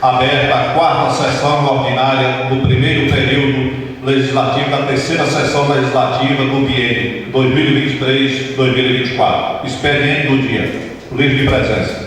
Aberta a quarta sessão ordinária do primeiro período legislativo da terceira sessão legislativa do biênio 2023-2024. Expediente do dia. Livro de presença.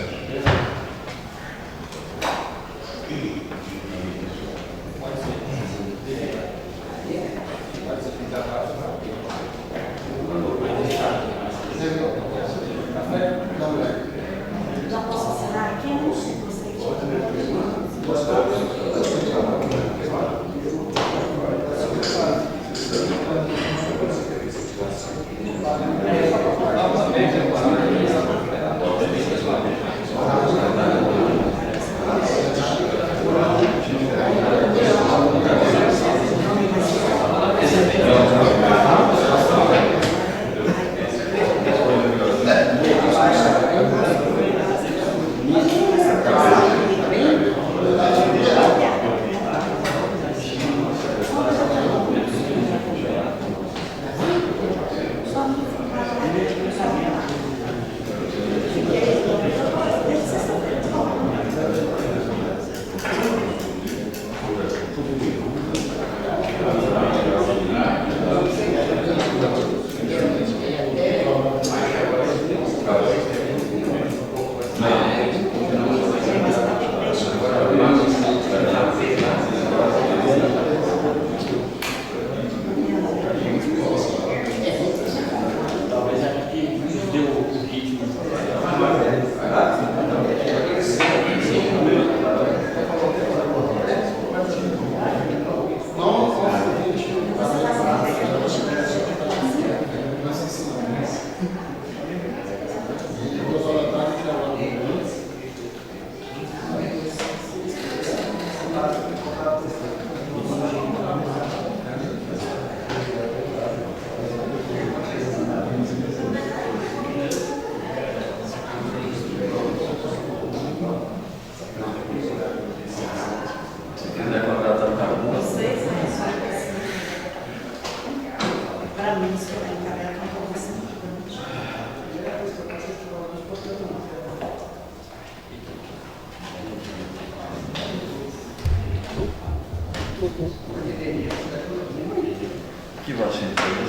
Que você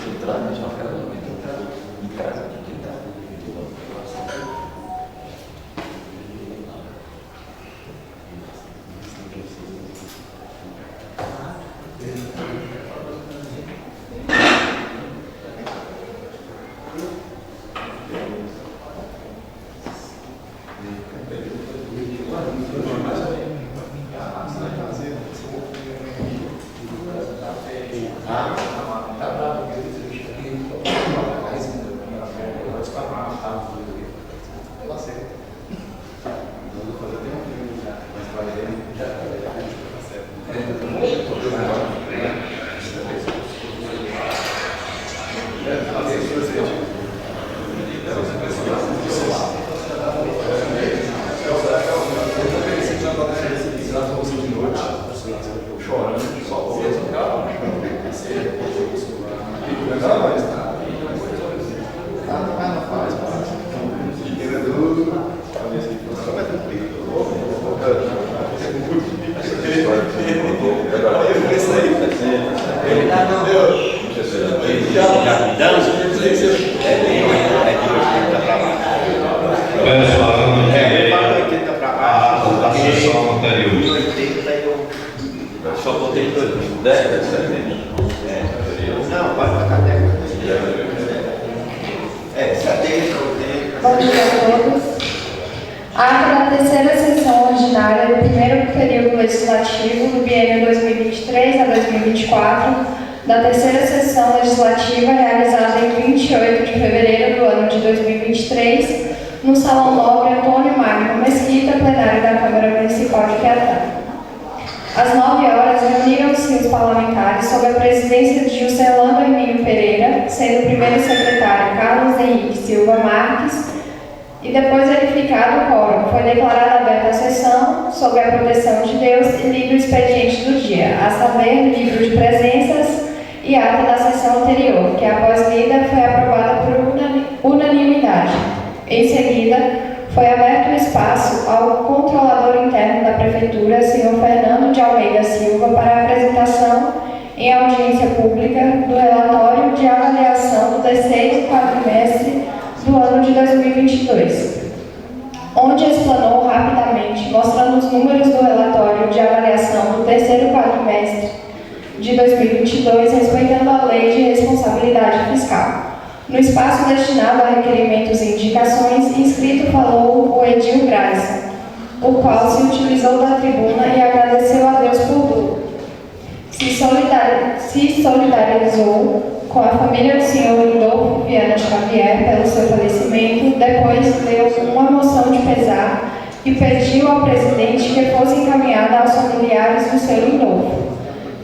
entrar na sua casa, em casa, Bom dia a todos. Ata da terceira sessão ordinária do primeiro período legislativo do biênio 2023 a 2024, da terceira sessão legislativa realizada em 28 de fevereiro do ano de 2023, no Salão Nobre Antônio Magno Mesquita, plenário da Câmara Municipal de Piatã. Às 9 horas, reuniram-se os parlamentares sob a presidência de Juscelano Hermínio Pereira, sendo o primeiro secretário Carlos Henrique Silva Marques, e depois verificado o quórum, foi declarada aberta a sessão, sob a proteção de Deus, e lido o expediente do dia, a saber, livro de presenças e ata da sessão anterior, que após lida foi aprovada por unanimidade. Em seguida, Foi aberto o espaço ao controlador interno da Prefeitura, senhor Fernando de Almeida Silva, para a apresentação em audiência pública do relatório de avaliação do terceiro quadrimestre do ano de 2022, onde explanou rapidamente, mostrando os números do relatório de avaliação do terceiro quadrimestre de 2022, respeitando a Lei de Responsabilidade Fiscal. No espaço destinado a requerimentos e indicações, inscrito falou o Edil Graça, o qual se utilizou da tribuna e agradeceu a Deus por tudo. Se solidarizou com a família do senhor Lindolfo Viana Xavier pelo seu falecimento, depois leu uma moção de pesar e pediu ao presidente que fosse encaminhada aos familiares do senhor Lindolfo,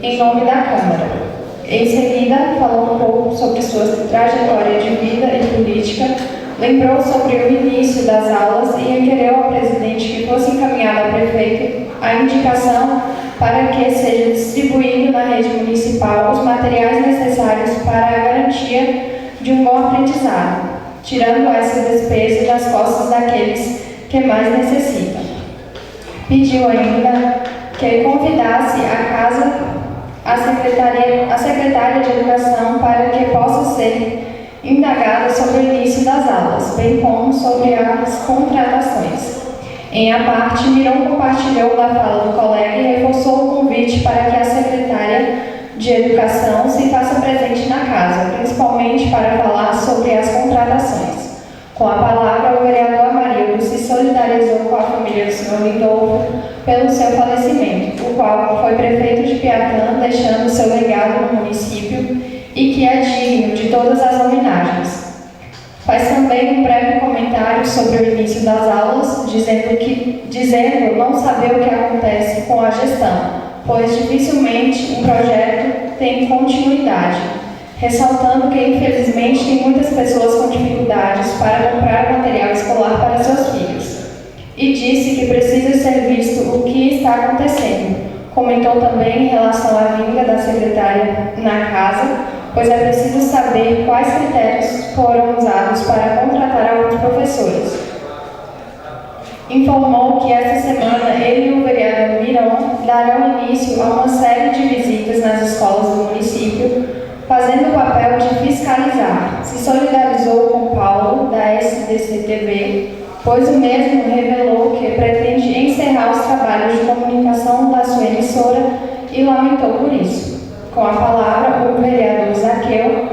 em nome da Câmara. Em seguida, falou um pouco sobre sua trajetória de vida e política, lembrou sobre o início das aulas e requereu ao presidente que fosse encaminhada ao prefeito a indicação para que seja distribuído na rede municipal os materiais necessários para a garantia de um bom aprendizado, tirando essa despesa das costas daqueles que mais necessitam. Pediu ainda que convidasse a secretária de Educação para que possa ser indagada sobre o início das aulas, bem como sobre as contratações. Em a parte, Miron compartilhou da fala do colega e reforçou o convite para que a secretária de Educação se faça presente na casa, principalmente para falar sobre as contratações. Com a palavra, o vereador Amarildo se solidarizou com a família do senhor Lindolfo pelo seu falecimento, o qual foi prefeito de Piatã, deixando seu legado no município e que é digno de todas as homenagens. Faz também um breve comentário sobre o início das aulas, dizendo não saber o que acontece com a gestão, pois dificilmente um projeto tem continuidade, ressaltando que infelizmente tem muitas pessoas com dificuldades para comprar material escolar para seus filhos. E disse que precisa ser visto o que está acontecendo. Comentou também em relação à vinda da secretária na casa, pois é preciso saber quais critérios foram usados para contratar alguns professores. Informou que esta semana ele e o vereador Miron darão início a uma série de visitas nas escolas do município, fazendo o papel de fiscalizar. Se solidarizou com Paulo, da SDCTV, pois o mesmo revelou que pretende encerrar os trabalhos de comunicação da sua emissora e lamentou por isso. Com a palavra, o vereador Zaqueu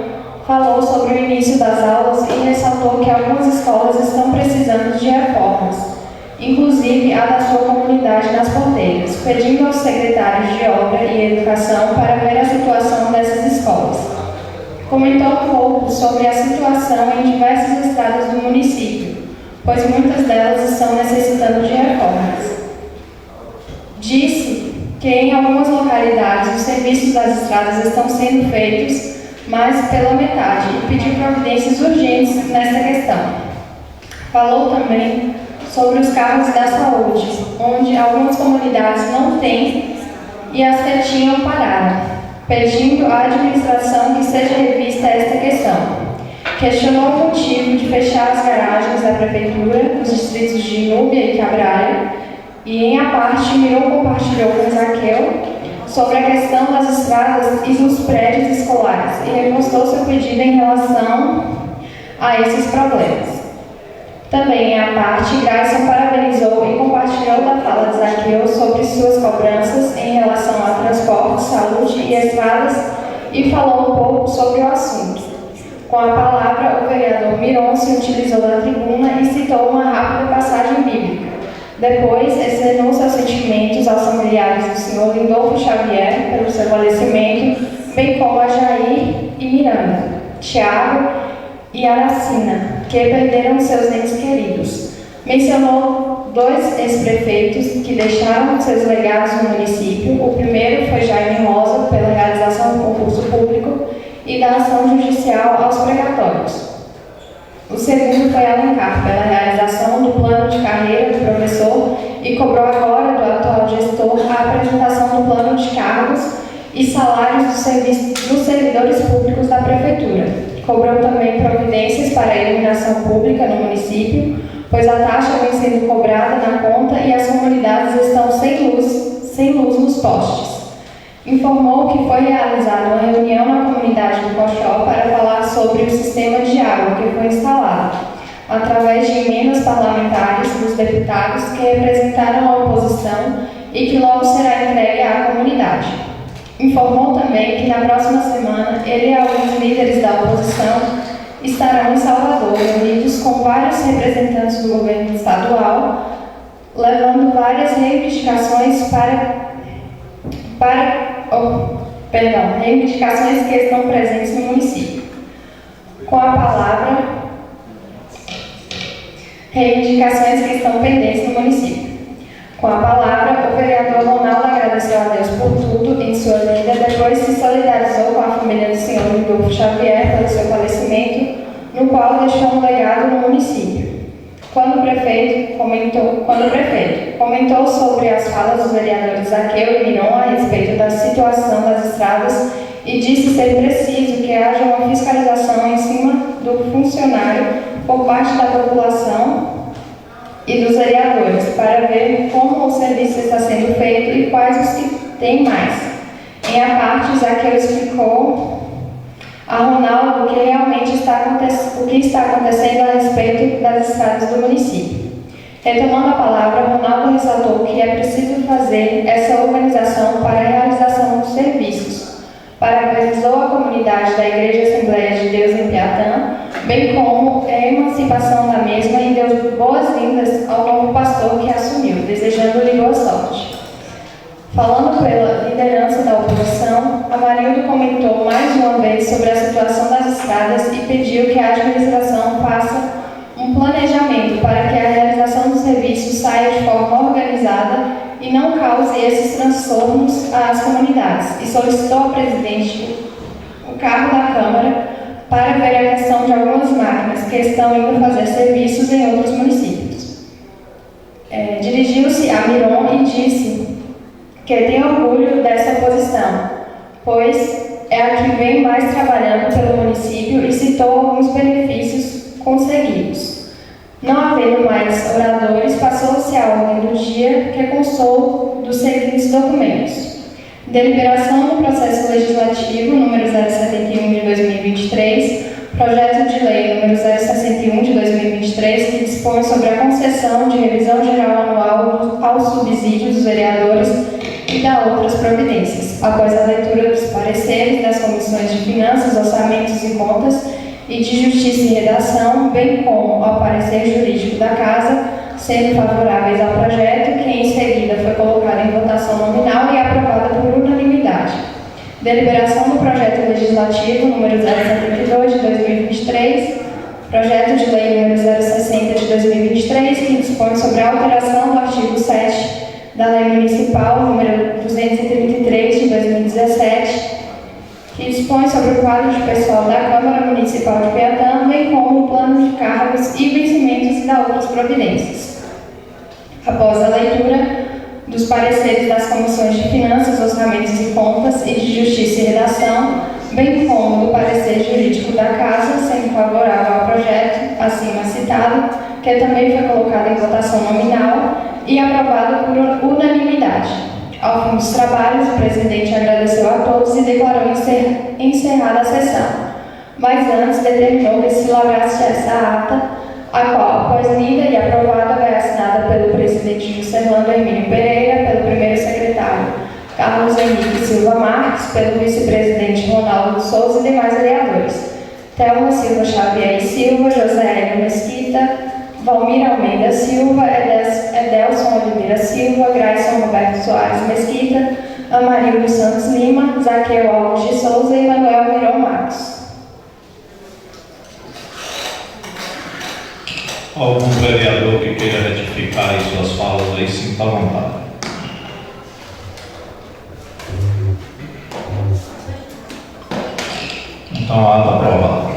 falou sobre o início das aulas e ressaltou que algumas escolas estão precisando de reformas, inclusive a da sua comunidade nas Porteiras, pedindo aos secretários de Obra e Educação para ver a situação dessas escolas. Comentou um pouco sobre a situação em diversas estradas do município, pois muitas delas estão necessitando de reformas. Disse que em algumas localidades os serviços das estradas estão sendo feitos, mas pela metade, e pediu providências urgentes nesta questão. Falou também sobre os carros da saúde, onde algumas comunidades não têm e as que tinham pararam, pedindo à administração que seja revista esta questão. Questionou o motivo de fechar as garagens da Prefeitura nos distritos de Núbia e Cabralha, e em a parte, Miron compartilhou com Zaqueu sobre a questão das estradas e dos prédios escolares e reforçou seu pedido em relação a esses problemas. Também em a parte, Grayson parabenizou e compartilhou da fala de Zaqueu sobre suas cobranças em relação a transporte, saúde e estradas e falou um pouco sobre o assunto. Com a palavra, o vereador Miron se utilizou da tribuna e citou uma rápida passagem bíblica. Depois, externou seus sentimentos aos familiares do senhor Lindolfo Xavier pelo seu falecimento, bem como a Jair e Miranda, Tiago e Aracina, que perderam seus entes queridos. Mencionou 2 ex-prefeitos que deixaram seus legados no município. O primeiro foi Jaime Rosa, pela realização do concurso público e da ação judicial aos precatórios. O segundo foi Alencar, pela realização do plano de carreira do professor e cobrou agora do atual gestor a apresentação do plano de cargos e salários dos servidores públicos da Prefeitura. Cobrou também providências para a iluminação pública no município, pois a taxa vem sendo cobrada na conta e as comunidades estão sem luz nos postes. Informou que foi realizada uma reunião na comunidade do Coxó para falar sobre o sistema de água que foi instalado, através de emendas parlamentares dos deputados que representaram a oposição e que logo será entregue à comunidade. Informou também que na próxima semana ele e alguns líderes da oposição estarão em Salvador, reunidos com vários representantes do governo estadual, levando várias reivindicações reivindicações que estão presentes no município. Com a palavra, reivindicações que estão pendentes no município. Com a palavra, o vereador Ronaldo agradeceu a Deus por tudo em sua vida, depois se solidarizou com a família do senhor Rodolfo Xavier pelo seu falecimento, no qual deixou um legado no município. Quando o prefeito comentou sobre as falas dos vereadores Zaqueu e Miron a respeito da situação das estradas e disse ser preciso que haja uma fiscalização em cima do funcionário por parte da população e dos vereadores, para ver como o serviço está sendo feito e quais os que têm mais. Em a parte, Zaqueu explicou a Ronaldo o que realmente está acontecendo a respeito das estradas do município. Retomando a palavra, Ronaldo ressaltou que é preciso fazer essa organização para a realização dos serviços. Parabenizou a comunidade da Igreja Assembleia de Deus em Piatã, bem como a emancipação da mesma, e deu boas-vindas ao novo pastor que assumiu, desejando-lhe boa sorte. Falando pela liderança da oposição, Amarildo comentou mais uma vez sobre a situação das estradas e pediu que a administração faça um planejamento para que a realização do serviço saia de forma organizada e não cause esses transtornos às comunidades, e solicitou ao presidente o cargo da Câmara para ver a questão de algumas máquinas que estão indo fazer serviços em outros municípios. Dirigiu-se a Miron e disse que tem orgulho dessa posição, pois é a que vem mais trabalhando pelo município, e citou alguns benefícios conseguidos. Não havendo mais oradores, passou-se a ordem do dia, que constou dos seguintes documentos: deliberação do processo legislativo número 071 de 2023, projeto de lei número 061 de 2023, que dispõe sobre a concessão de revisão geral anual aos subsídios dos vereadores e da outras providências, após a leitura dos pareceres das comissões de Finanças, Orçamentos e Contas e de Justiça e Redação, bem como ao parecer jurídico da Casa, sendo favoráveis ao projeto, que em seguida foi colocado em votação nominal e aprovada por unanimidade. Deliberação do projeto legislativo número 072 de 2023, projeto de lei número 060 de 2023, que dispõe sobre a alteração do artigo 7 da Lei Municipal número 233 de 2017, que dispõe sobre o quadro de pessoal da Câmara Municipal de Piatã, bem como o plano de cargos e vencimentos e da outras providências. Após a leitura dos pareceres das comissões de Finanças, Orçamentos e Contas e de Justiça e Redação, bem como do parecer jurídico da Casa, sendo favorável ao projeto acima citado, que também foi colocado em votação nominal e aprovado por unanimidade. Ao fim dos trabalhos, o presidente agradeceu a todos e declarou encerrada a sessão, mas antes determinou que se lavrasse essa ata, a qual, após lida e aprovada, vai assinada pelo presidente Juscelino Hermínio Pereira, pelo primeiro secretário Carlos Henrique Silva Marques, pelo vice-presidente Ronaldo Souza e demais vereadores: Thelma Silva Xavier e Silva, José Hélio Mesquita, Valmir Almeida Silva, Edelson Oliveira Silva, Grayson Roberto Soares Mesquita, Amarildo Santos Lima, Zaqueu Alves de Souza e Manuel Miron Marcos. Algum vereador que queira retificar aí suas falas aí, sinta à vontade. Então, a ata aprovada.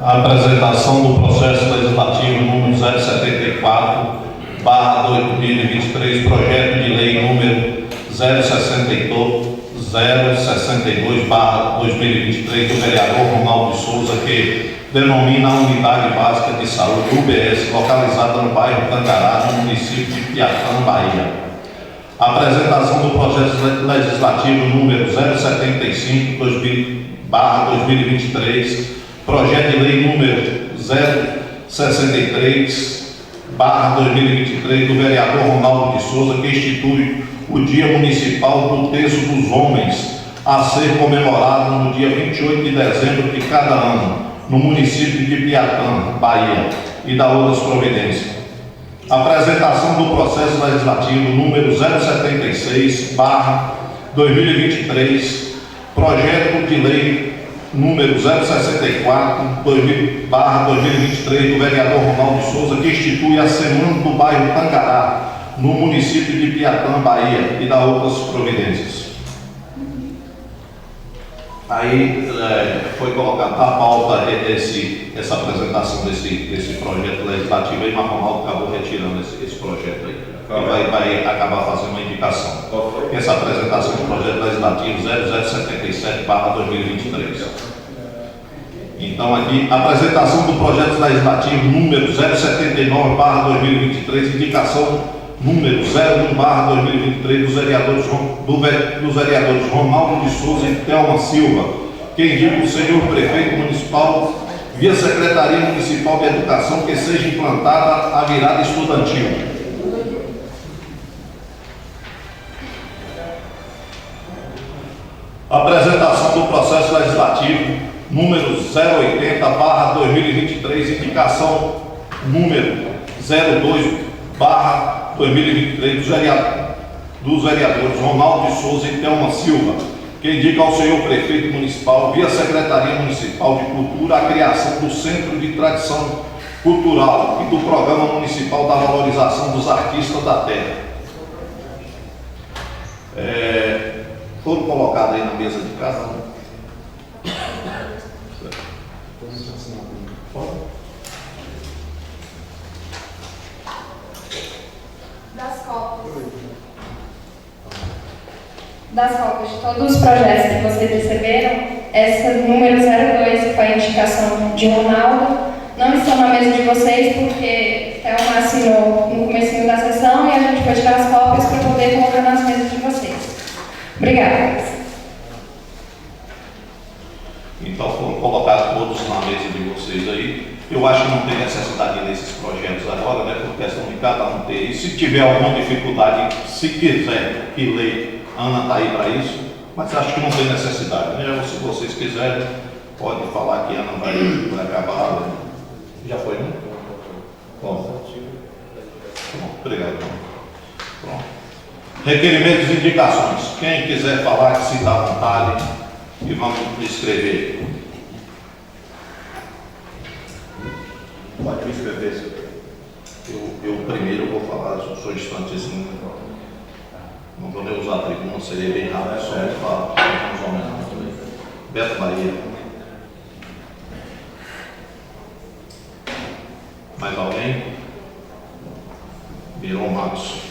A apresentação do processo legislativo número 074/2023, projeto de lei número 062/2023 do vereador Ronaldo de Souza, que denomina a Unidade Básica de Saúde, UBS, localizada no bairro Tangará, no município de Piatã, Bahia. A apresentação do projeto legislativo número 075/2023, projeto de lei número 063/2023 do vereador Ronaldo de Souza, que institui o Dia Municipal do Terço dos Homens, a ser comemorado no dia 28 de dezembro de cada ano, no município de Piatã, Bahia, e da outras providências. Apresentação do processo legislativo número 076/2023, projeto de lei número 064/2023 do vereador Ronaldo de Souza, que institui a Semana do Bairro Tangará, no município de Piatã, Bahia, e da outras providências. Aí foi colocada a pauta essa apresentação desse projeto legislativo aí, mas o Ronaldo acabou retirando esse projeto aí. E vai acabar fazendo uma indicação. Essa apresentação do projeto legislativo 0077/2023. Então aqui, apresentação do projeto legislativo número 079/2023, indicação número 01/2023 dos vereadores Ronaldo de Souza e Thelma Silva, que indica o senhor prefeito municipal via Secretaria Municipal de Educação que seja implantada a virada estudantil. Apresentação do processo legislativo número 080/2023, indicação número 02/2023 dos vereadores Ronaldo de Souza e Thelma Silva, que indica ao senhor prefeito municipal, via Secretaria Municipal de Cultura, a criação do Centro de Tradição Cultural e do Programa Municipal da Valorização dos Artistas da Terra. Foram colocados aí na mesa de casa. Das cópias de todos os projetos que vocês receberam, essa número 02, que foi a indicação de Ronaldo, não estão na mesa de vocês porque Thelma assinou no comecinho da sessão e a gente vai tirar as cópias para poder colocar nas mesas de vocês. Obrigada. Então foram colocados todos na mesa de vocês aí. Eu acho que não tem necessidade de ler esses projetos agora, né, por questão de cada um ter. E se tiver alguma dificuldade, se quiser que leia, Ana está aí para isso, mas acho que não tem necessidade, né? Se vocês quiserem, pode falar que a Ana vai acabar. Já foi, né? Bom, obrigado. Pronto. Requerimentos e indicações. Quem quiser falar, que sinta à vontade e vamos escrever. Pode me escrever, senhor. Eu primeiro vou falar, sou instantezinho. Não vou nem usar a tribuna, seria bem rápido, só para fazer uns homenagens. Beto Bahia. Mais alguém? Miron Matos.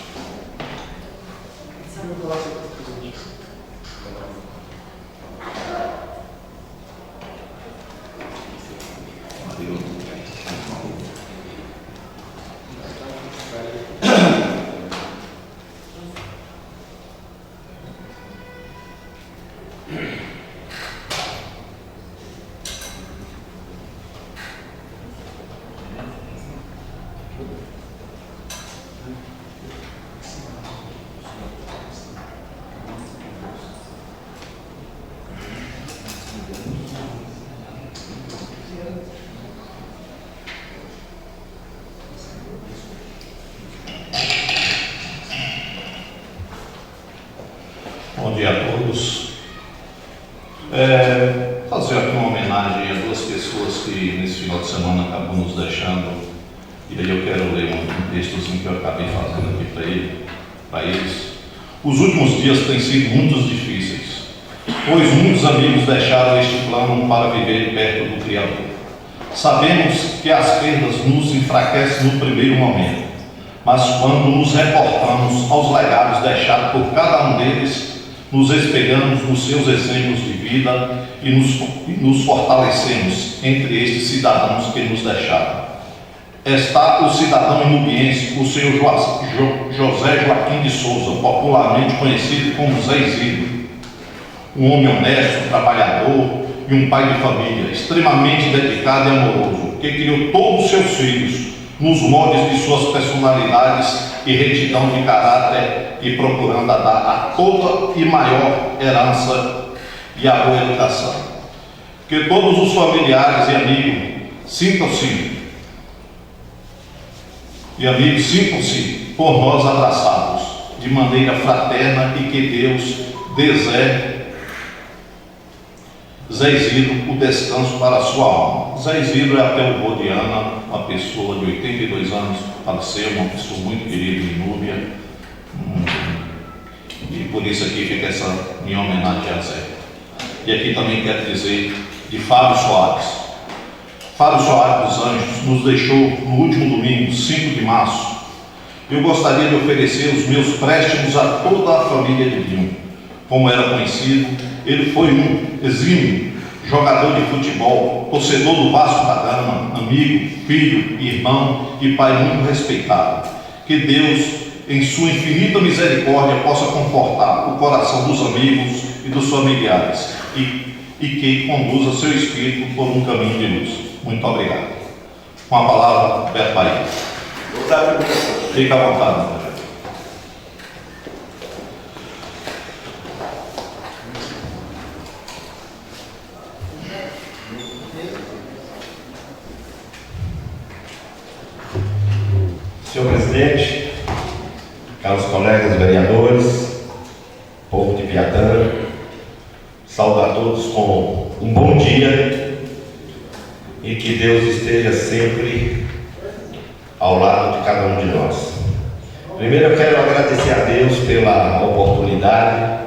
Bom dia a todos. Fazer aqui uma homenagem a duas pessoas que nesse final de semana acabam nos deixando, e aí eu quero ler um textozinho que eu acabei fazendo aqui para eles. Os últimos dias têm sido muito difíceis, pois muitos amigos deixaram este plano para viver perto do Criador. Sabemos que as perdas nos enfraquecem no primeiro momento, mas quando nos reportamos aos legados deixados por cada um deles, nos espelhamos nos seus exemplos de vida e nos fortalecemos entre estes cidadãos que nos deixaram. Está o cidadão inubiense, o senhor José Joaquim de Souza, popularmente conhecido como Zé Isidro, um homem honesto, trabalhador e um pai de família, extremamente dedicado e amoroso, que criou todos os seus filhos nos moldes de suas personalidades e retidão de caráter, e procurando dar a toda e maior herança e a boa educação. Que todos os familiares e amigos sintam-se por nós abraçados de maneira fraterna e que Deus dê Zé Isidro o descanso para a sua alma. Zé Isidro é até o vô de Ana, uma pessoa de 82 anos, faleceu, uma pessoa muito querida em Núbia. E por isso aqui fica essa minha homenagem a Zé. E aqui também quero dizer de Fábio Soares. Fábio Soares dos Anjos nos deixou no último domingo, 5 de março. Eu gostaria de oferecer os meus préstimos a toda a família de Vinho. Como era conhecido, ele foi um exímio jogador de futebol, torcedor do Vasco da Gama, amigo, filho, irmão e pai muito respeitado. Que Deus, em sua infinita misericórdia, possa confortar o coração dos amigos e dos familiares e que conduza seu espírito por um caminho de luz. Muito obrigado. Com a palavra, Beto Bahia. Fica à vontade. presidente, caros colegas vereadores, povo de Piatã, saúdo a todos com um bom dia e que Deus esteja sempre ao lado de cada um de nós. Primeiro eu quero agradecer a Deus pela oportunidade,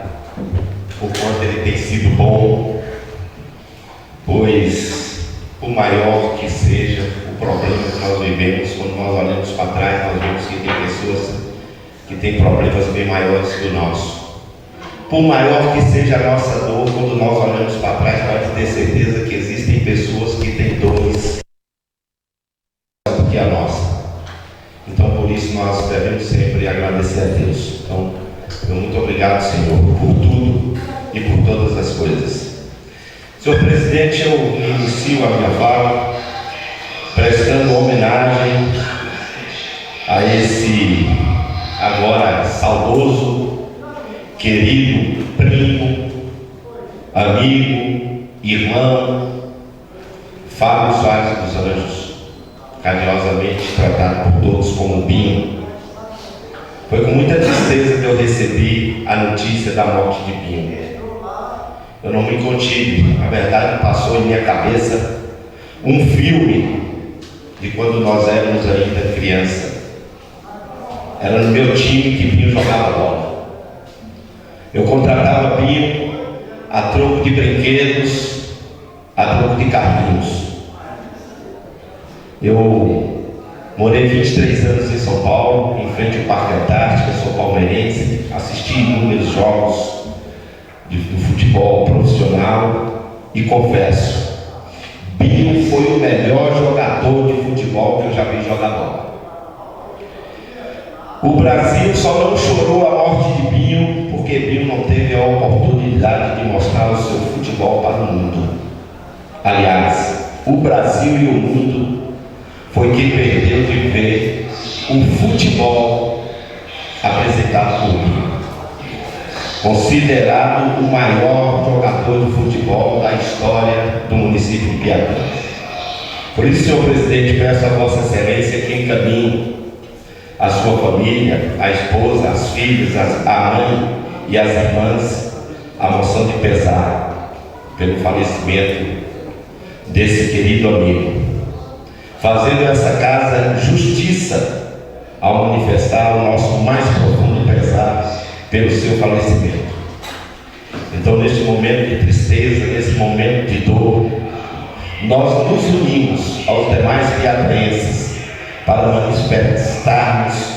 por quanto Ele tem sido bom, pois por maior que seja o problema que nós vivemos, quando nós olhamos para trás, nós vemos que tem pessoas que têm problemas bem maiores que o nosso. Por maior que seja a nossa dor, quando nós olhamos para trás, nós ter certeza que existem pessoas que têm dores do que a nossa. Então, por isso, nós devemos sempre agradecer a Deus. Então, muito obrigado, Senhor, por tudo e por todas as coisas. Senhor presidente, eu inicio a minha fala prestando homenagem a esse agora saudoso, querido primo, amigo, irmão, Fábio Soares dos Anjos, carinhosamente tratado por todos como Binho. Foi com muita tristeza que eu recebi a notícia da morte de Binho. Eu não me contive, a verdade passou em minha cabeça um filme de quando nós éramos ainda criança. Era no meu time que Binho jogava bola. Eu contratava Binho a troco de brinquedos, a troco de carrinhos. Eu morei 23 anos em São Paulo, em frente ao Parque Antártica, sou palmeirense, assisti inúmeros jogos do futebol profissional e confesso, Binho foi o melhor jogador de futebol que eu já vi jogar bola. O Brasil só não chorou a morte de Binho porque Binho não teve a oportunidade de mostrar o seu futebol para o mundo. Aliás, o Brasil e o mundo foi quem perdeu de ver o futebol apresentado por Binho, considerado o maior jogador de futebol da história do município de Piatã. Por isso, senhor presidente, peço a Vossa Excelência que encaminhe a sua família, a esposa, as filhas, a mãe e as irmãs a moção de pesar pelo falecimento desse querido amigo, fazendo essa casa justiça ao manifestar o nosso mais profundo pesar pelo seu falecimento. Então, neste momento de tristeza, nesse momento de dor, nós nos unimos aos demais piatenses para manifestarmos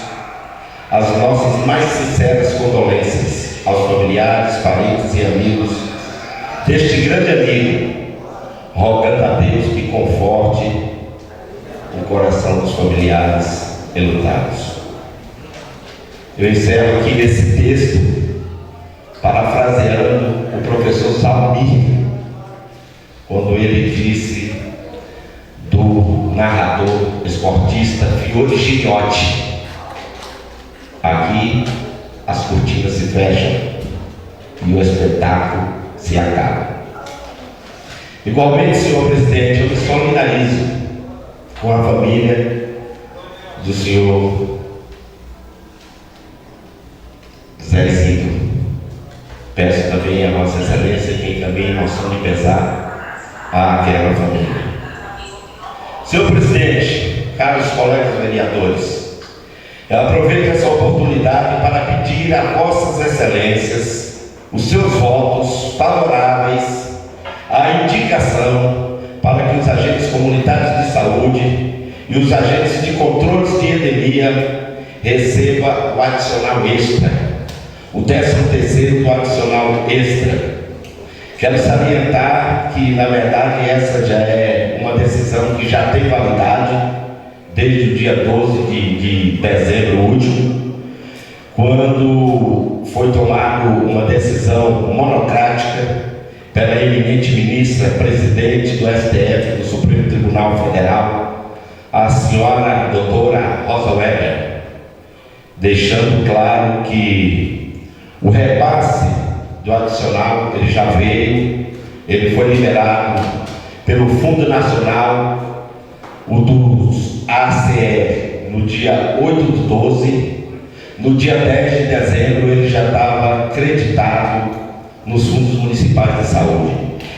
as nossas mais sinceras condolências aos familiares, parentes e amigos deste grande amigo, rogando a Deus que conforte o coração dos familiares enlutados. Eu encerro aqui nesse texto, parafraseando o professor Salmir, quando ele disse do narrador esportista Fiore Ginhotti: aqui as cortinas se fecham e o espetáculo se acaba. Igualmente, senhor presidente, eu me solidarizo com a família do senhor Zezinho. Peço também a Vossa Excelência que encaminhe moção de pesar àquela família. Senhor presidente, caros colegas vereadores, eu aproveito essa oportunidade para pedir a Vossas Excelências os seus votos favoráveis à indicação para que os agentes comunitários de saúde e os agentes de controles de endemia recebam o adicional extra, o 13º do adicional extra. Quero salientar que, na verdade, essa já é uma decisão que já tem validade desde o dia 12 de dezembro último, quando foi tomada uma decisão monocrática pela eminente ministra presidente do STF, do Supremo Tribunal Federal, a senhora doutora Rosa Weber, deixando claro que o repasse do adicional ele já veio, ele foi liberado pelo Fundo Nacional, o dos ACE no dia 8/12, no dia 10 de dezembro ele já estava acreditado nos fundos municipais de saúde.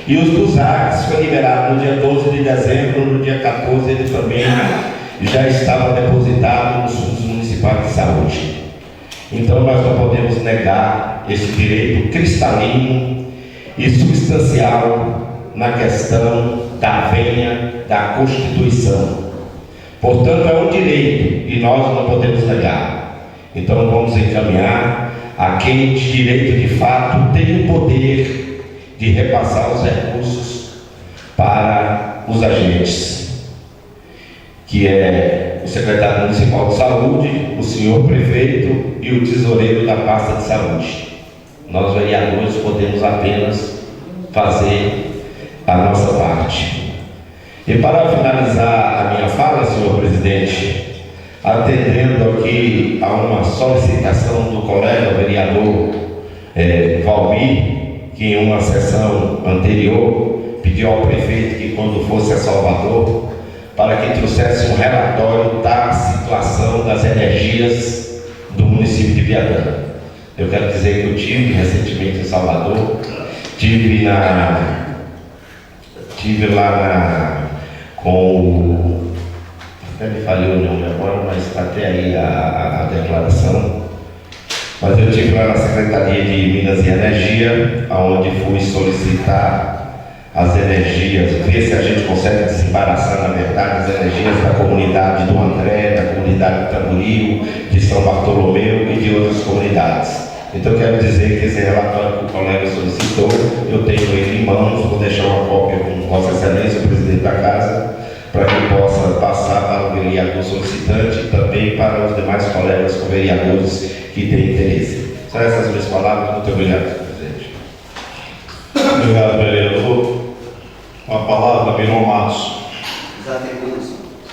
E os dos ACS foi liberado no dia 12 de dezembro, no dia 14 ele também já estava depositado nos fundos municipais de saúde. Então nós não podemos negar esse direito cristalino e substancial na questão da vênia da Constituição. Portanto, é um direito e nós não podemos negar. Então vamos encaminhar a quem de direito de fato tem o poder de repassar os recursos para os agentes, que é o secretário municipal de saúde, o senhor prefeito e o tesoureiro da pasta de saúde. Nós, vereadores, podemos apenas fazer a nossa parte. E para finalizar a minha fala, senhor presidente, atendendo aqui a uma solicitação do colega vereador Valmir, que em uma sessão anterior pediu ao prefeito que quando fosse a Salvador, para que trouxesse um relatório da situação das energias do município de Piatã. Eu quero dizer que eu tive recentemente em Salvador, tive lá com até me falhou o nome agora, mas até aí a declaração. Mas eu estive lá na Secretaria de Minas e Energia, onde fui solicitar as energias, ver se a gente consegue desembaraçar, na verdade, as energias da comunidade do André, da comunidade do Tamboril, de São Bartolomeu e de outras comunidades. Então, quero dizer que esse relatório que o colega solicitou, eu tenho ele em mãos, vou deixar uma cópia com Vossa Excelência, o presidente da Casa, para que possa passar para o vereador solicitante e também para os demais colegas vereadores que têm interesse. São essas minhas palavras. Muito obrigado, senhor presidente. Obrigado, vereador. Com a palavra, Miron Matos.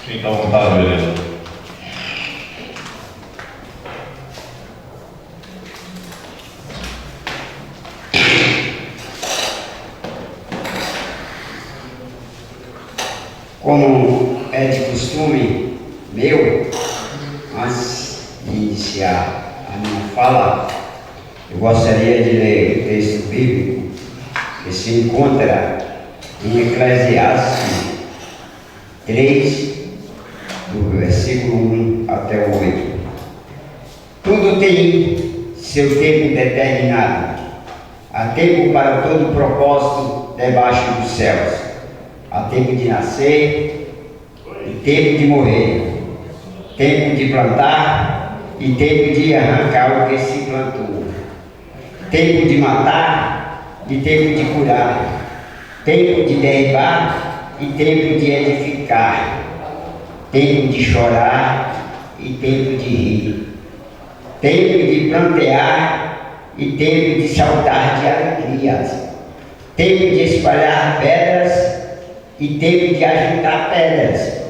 Quem está à vontade, vereador? Como é de costume meu, antes de iniciar a minha fala, eu gostaria de ler o texto bíblico que se encontra em Eclesiastes 3, do versículo 1 até o 8. Tudo tem seu tempo determinado, há tempo para todo propósito debaixo dos céus. Há tempo de nascer e tempo de morrer, tempo de plantar e tempo de arrancar o que se plantou, tempo de matar e tempo de curar, tempo de derribar e tempo de edificar, tempo de chorar e tempo de rir, tempo de plantear e tempo de saltar de alegrias, tempo de espalhar pedras e tempo de ajuntar pedras,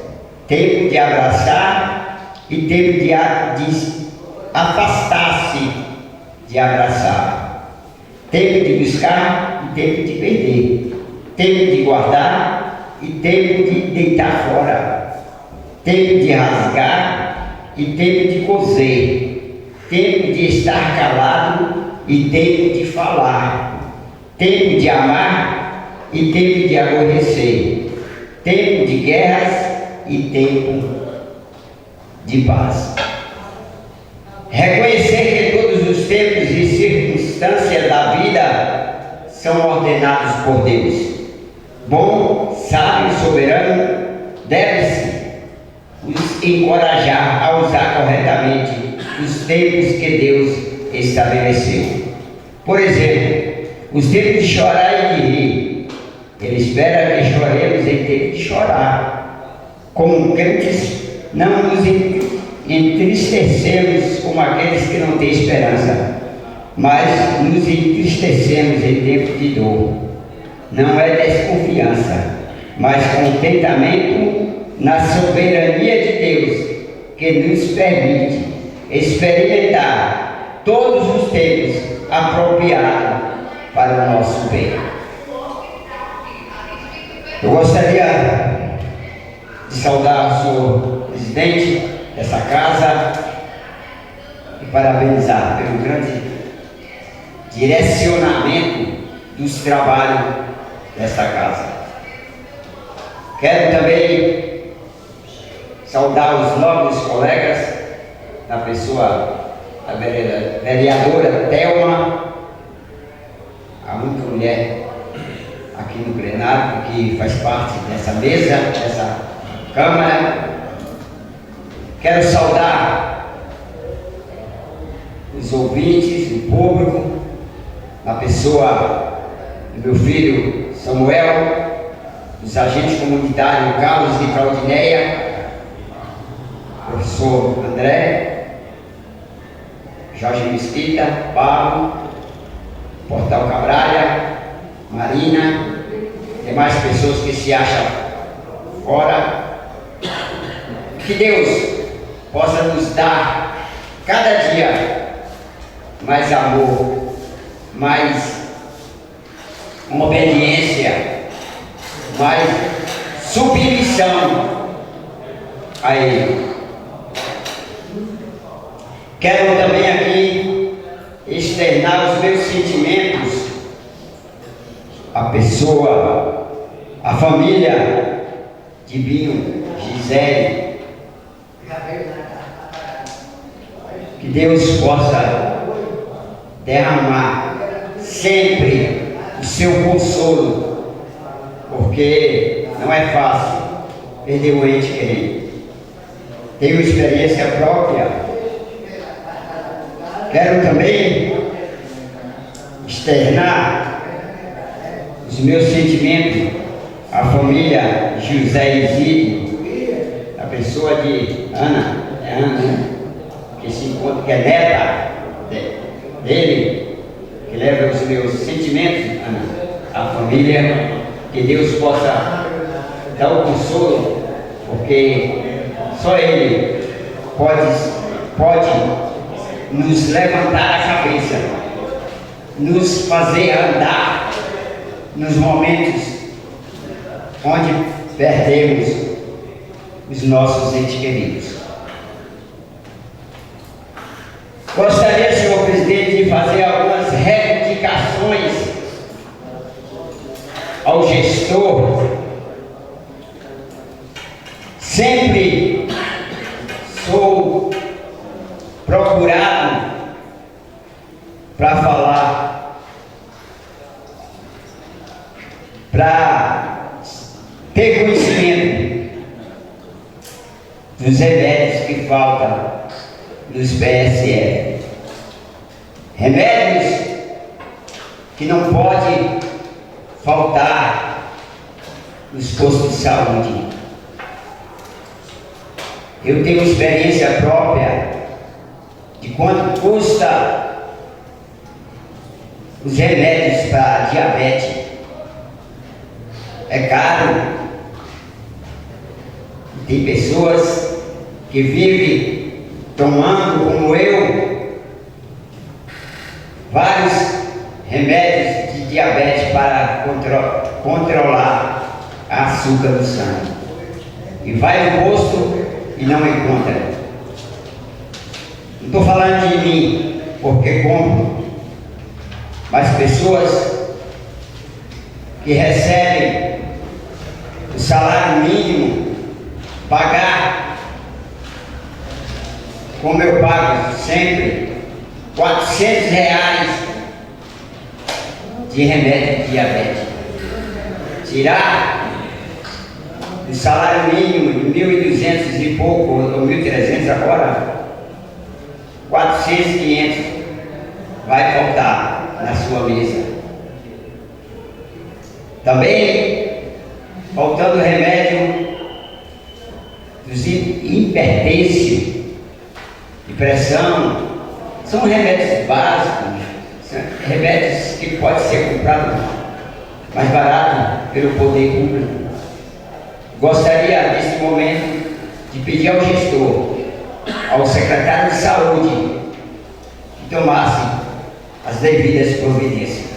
tempo de abraçar e tempo de afastar-se de abraçar, tempo de buscar e tempo de perder, tempo de guardar e tempo de deitar fora, tempo de rasgar e tempo de coser, tempo de estar calado e tempo de falar, tempo de amar e tempo de aborrecer, tempo de guerras e tempo de paz. Reconhecer que todos os tempos e circunstâncias da vida são ordenados por Deus. Bom, sábio e soberano, deve-se os encorajar a usar corretamente os tempos que Deus estabeleceu. Por exemplo, os tempos de chorar e de rir. Ele espera que choremos em tempo de chorar. Como crentes, não nos entristecemos como aqueles que não têm esperança, mas nos entristecemos em tempo de dor. Não é desconfiança, mas contentamento na soberania de Deus, que nos permite experimentar todos os tempos apropriados para o nosso bem. Eu gostaria de saudar o senhor presidente dessa casa e parabenizar pelo grande direcionamento dos trabalhos desta casa. Quero também saudar os novos colegas, na pessoa da vereadora Thelma, a única mulher aqui no plenário que faz parte dessa mesa, dessa Câmara. Quero saudar os ouvintes, o público, na pessoa do meu filho Samuel, dos agentes comunitários Carlos e Claudineia, professor André, Jorge Mesquita, Pablo, Portal Cabralha, Marina, demais pessoas que se acham fora. Que Deus possa nos dar cada dia mais amor, mais obediência, mais submissão a Ele. Quero também aqui externar os meus sentimentos à pessoa, à família de Binho, Gisele. Que Deus possa derramar sempre o seu consolo, porque não é fácil perder o ente querido. Tenho experiência própria. Quero também externar os meus sentimentos à família José Isídio, a pessoa de Ana, que se encontra, que é neta dele, que leva os meus sentimentos, Ana, à família. Que Deus possa dar o consolo, porque só Ele pode nos levantar a cabeça, nos fazer andar nos momentos onde perdemos os nossos entes queridos. Gostaria, senhor presidente, de fazer algumas reivindicações ao gestor. Sempre sou procurado para falar, para ter conhecimento dos remédios que faltam nos PSF. Remédios que não pode faltar nos postos de saúde. Eu tenho experiência própria de quanto custa os remédios para diabetes. É caro. Tem pessoas que vivem tomando, como eu, vários remédios de diabetes para controlar a açúcar do sangue. E vai no posto e não encontra. Não estou falando de mim, porque compro, mas pessoas que recebem o salário mínimo, pagar, como eu pago sempre, R$400 de remédio de diabetes. Tirar o salário mínimo de 1.200 e pouco, ou 1.300 agora, 400, 500 vai faltar na sua mesa. Também faltando remédio dos hipertensos, de pressão, são remédios básicos, são remédios que podem ser comprados mais barato pelo poder público. Gostaria, neste momento, de pedir ao gestor, ao secretário de saúde, que tomasse as devidas providências.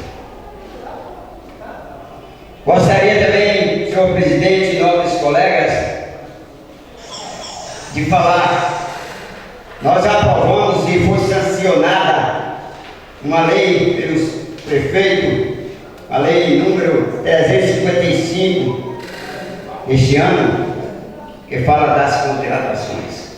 Gostaria também, senhor presidente e nobres colegas, de falar nós aprovamos e foi sancionada uma lei pelos prefeitos, a lei número 355 este ano, que fala das contratações.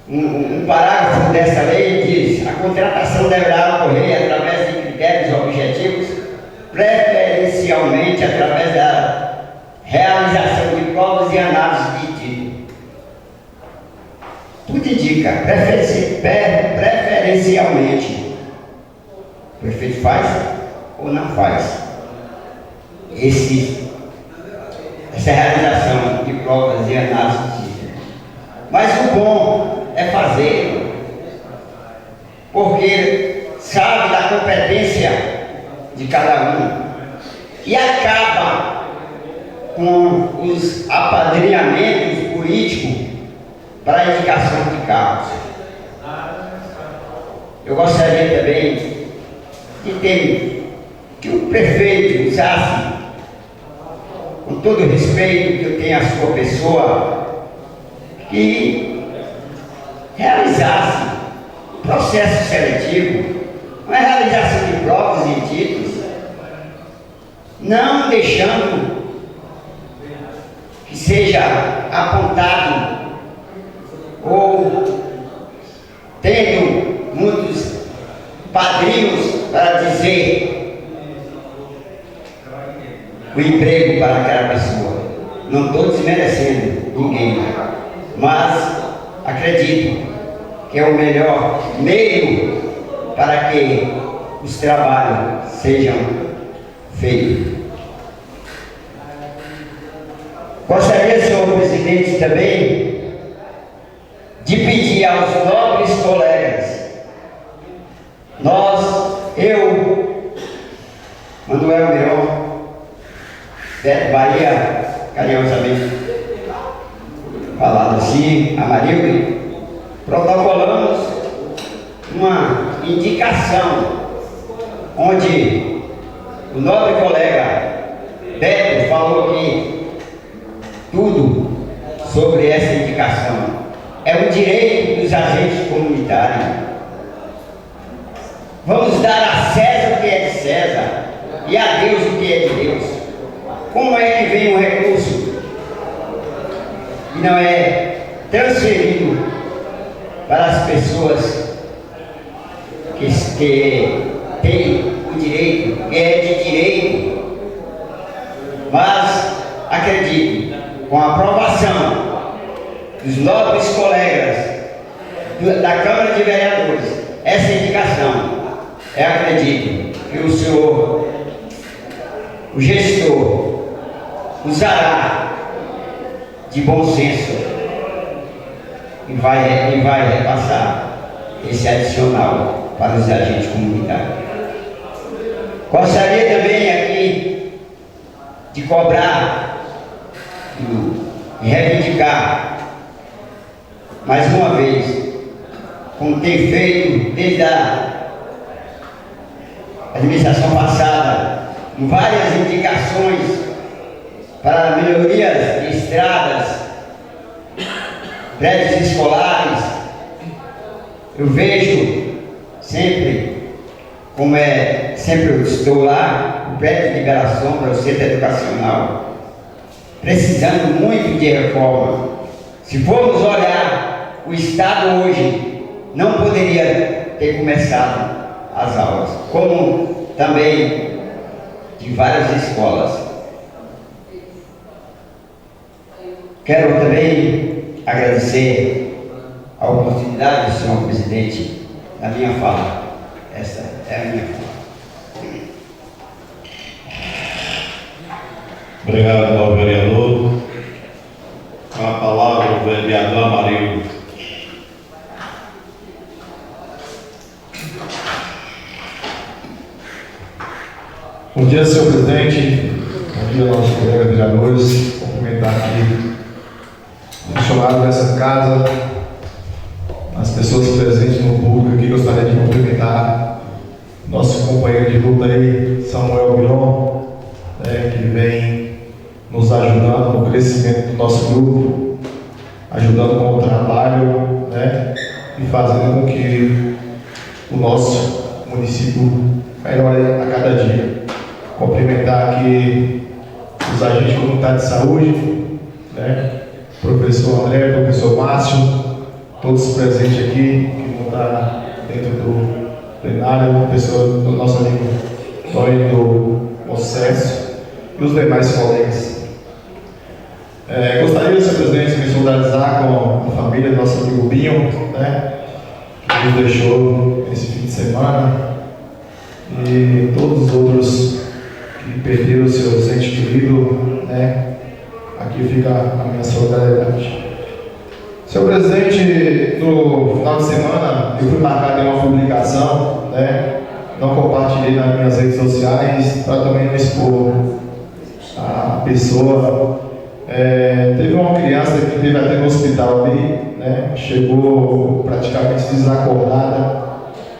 Um parágrafo dessa lei diz: a contratação deverá ocorrer através de critérios objetivos, preferencialmente através da realização de provas e análise de título. Tudo indica, preferencialmente, o prefeito faz ou não faz essa realização de provas e análise de título. Mas o bom é fazer, porque sabe da competência de cada um e acaba com os apadrinhamentos políticos para a indicação de cargos. Eu gostaria também de ter que o prefeito usasse, com todo o respeito que eu tenho à sua pessoa, que realizasse processo seletivo, uma realização de provas e títulos, não deixando que seja apontado ou tendo muitos padrinhos para dizer o emprego para aquela pessoa. Não estou desmerecendo ninguém, mas acredito que é o melhor meio para que os trabalhos sejam feitos. Gostaria, senhor presidente, também de pedir aos nobres colegas, eu, Manuel Miron, Beto Bahia, carinhosamente falado assim, Amarildo, protocolamos uma indicação onde o nobre colega Beto falou aqui tudo sobre essa indicação. É um direito dos agentes comunitários. Vamos dar a César o que é de César e a Deus o que é de Deus. Como é que vem um recurso e não é transferido para as pessoas que têm o direito, que é de direito? Mas acredito, com a aprovação dos nobres colegas da Câmara de Vereadores, essa indicação, eu acredito que o senhor, o gestor, usará de bom senso e vai repassar esse adicional para os agentes comunitários. Gostaria também aqui de cobrar e reivindicar mais uma vez, como tem feito desde a administração passada, várias indicações para melhorias de estradas, prédios escolares. Eu vejo sempre, sempre eu estou lá, o prédio de Bela Sombra, o centro educacional, precisando muito de reforma. Se formos olhar, o Estado hoje não poderia ter começado as aulas, como também de várias escolas. Quero também agradecer a oportunidade, senhor presidente, da minha fala. Essa é a minha fala. Obrigado ao vereador. Com a palavra o vereador Amarildo. Bom dia, senhor presidente. Bom dia, nossos colegas vereadores. Cumprimentar aqui os funcionários dessa casa, as pessoas presentes no público aqui. Gostaria de cumprimentar nosso companheiro de luta aí, Samuel Miron, que vem nos ajudando no crescimento do nosso grupo. ajudando com o trabalho, né, e fazendo com que o nosso município melhore a cada dia. Cumprimentar aqui os agentes comunitários de saúde, né, professor André, professor Márcio, todos presentes aqui, que vão estar dentro do plenário, professor do nosso amigo Tóio do Mocesso e os demais colegas. Gostaria, senhor presidente, de me solidarizar com a família do nosso amigo Binho, né, que nos deixou esse fim de semana, e todos os outros que perderam seus entes queridos, né. Aqui fica a minha solidariedade. Senhor presidente, no final de semana eu fui marcado em uma publicação, né, não compartilhei nas minhas redes sociais para também não expor a pessoa. Teve uma criança que teve até no hospital ali, né, chegou praticamente desacordada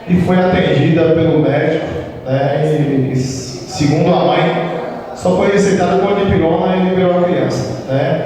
e foi atendida pelo médico, né, e segundo a mãe, só foi receitada com anipirona e liberou a criança, né.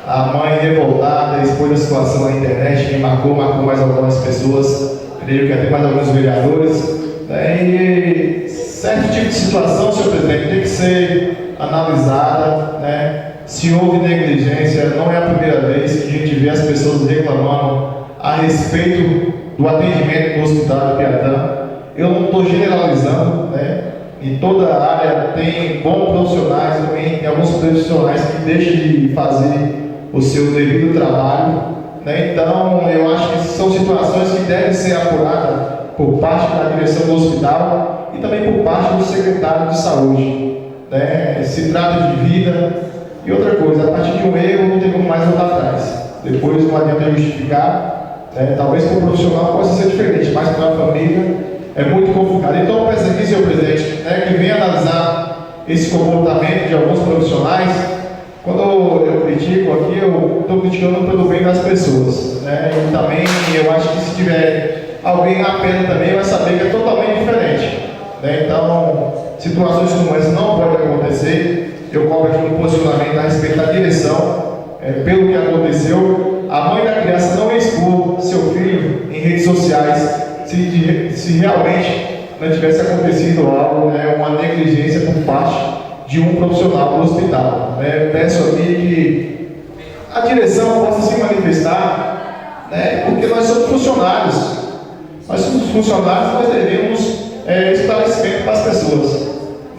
A mãe revoltada, expôs a situação na internet, quem marcou mais algumas pessoas, creio que até mais alguns vereadores, né, e certo tipo de situação, senhor presidente, tem que ser analisada, né. Se houve negligência, não é a primeira vez que a gente vê as pessoas reclamando a respeito do atendimento do Hospital de Piatã. Eu não estou generalizando, né? Em toda a área tem bons profissionais, também tem alguns profissionais que deixam de fazer o seu devido trabalho, né? Então, eu acho que são situações que devem ser apuradas por parte da direção do hospital e também por parte do secretário de saúde, né? Se trata de vida. E outra coisa, a partir de um erro não tem como mais voltar atrás. Depois não adianta justificar, né? Talvez para o profissional possa ser diferente, mas para a família é muito complicado. Então eu peço aqui, senhor presidente, né, que venha analisar esse comportamento de alguns profissionais. Quando eu critico aqui, eu estou criticando pelo bem das pessoas, né? E também eu acho que se tiver alguém na pena também vai saber que é totalmente diferente, né? Então, situações como essa não podem acontecer. Eu cobro aqui um posicionamento a respeito da direção, pelo que aconteceu. A mãe da criança não expor seu filho em redes sociais se realmente não tivesse acontecido algo, né, uma negligência por parte de um profissional do hospital, né. Peço aqui que a direção possa se manifestar, né, porque nós somos funcionários. Nós somos funcionários, nós devemos esclarecimento para as pessoas.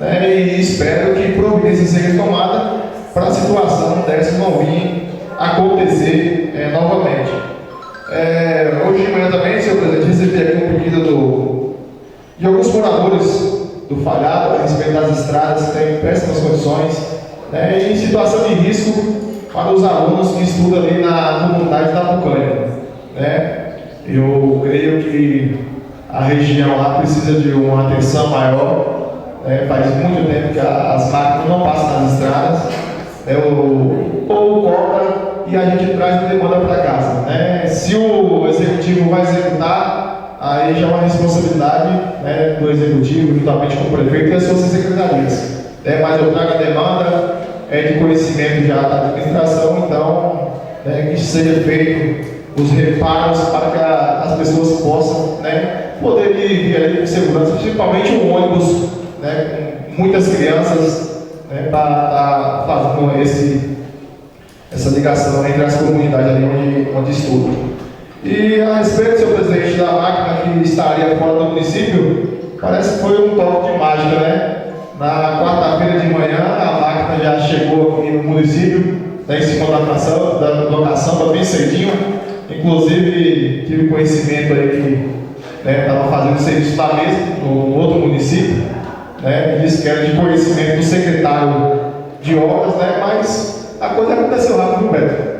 E espero que providência seja tomada para a situação dessa não vir acontecer novamente. Hoje de manhã também, senhor presidente, recebi aqui um pedido de alguns moradores do Falhado a respeito das estradas que têm péssimas condições, né, e em situação de risco para os alunos que estudam ali na comunidade da Bucânia, né. Eu creio que a região lá precisa de uma atenção maior. Faz muito tempo que as máquinas não passam nas estradas, o povo cobra e a gente traz a demanda para casa, né? Se o executivo vai executar, aí já é uma responsabilidade, né, do executivo, juntamente com o prefeito e as suas secretarias. Mas eu trago a demanda de conhecimento já da administração, então, que seja feito os reparos para que as pessoas possam, né, poder vir ali com segurança, principalmente um ônibus, né, com muitas crianças, né, para fazendo essa ligação entre as comunidades ali onde estudam. E a respeito, senhor presidente, da máquina que estaria fora do município, parece que foi um toque de mágica, né? Na quarta-feira de manhã, a máquina já chegou aqui no município, né, em cima da locação, bem cedinho. Inclusive, tive conhecimento aí que estava fazendo serviço lá mesmo, no outro município. Disse que era de conhecimento do secretário de obras, né, mas a coisa aconteceu rápido, Beto.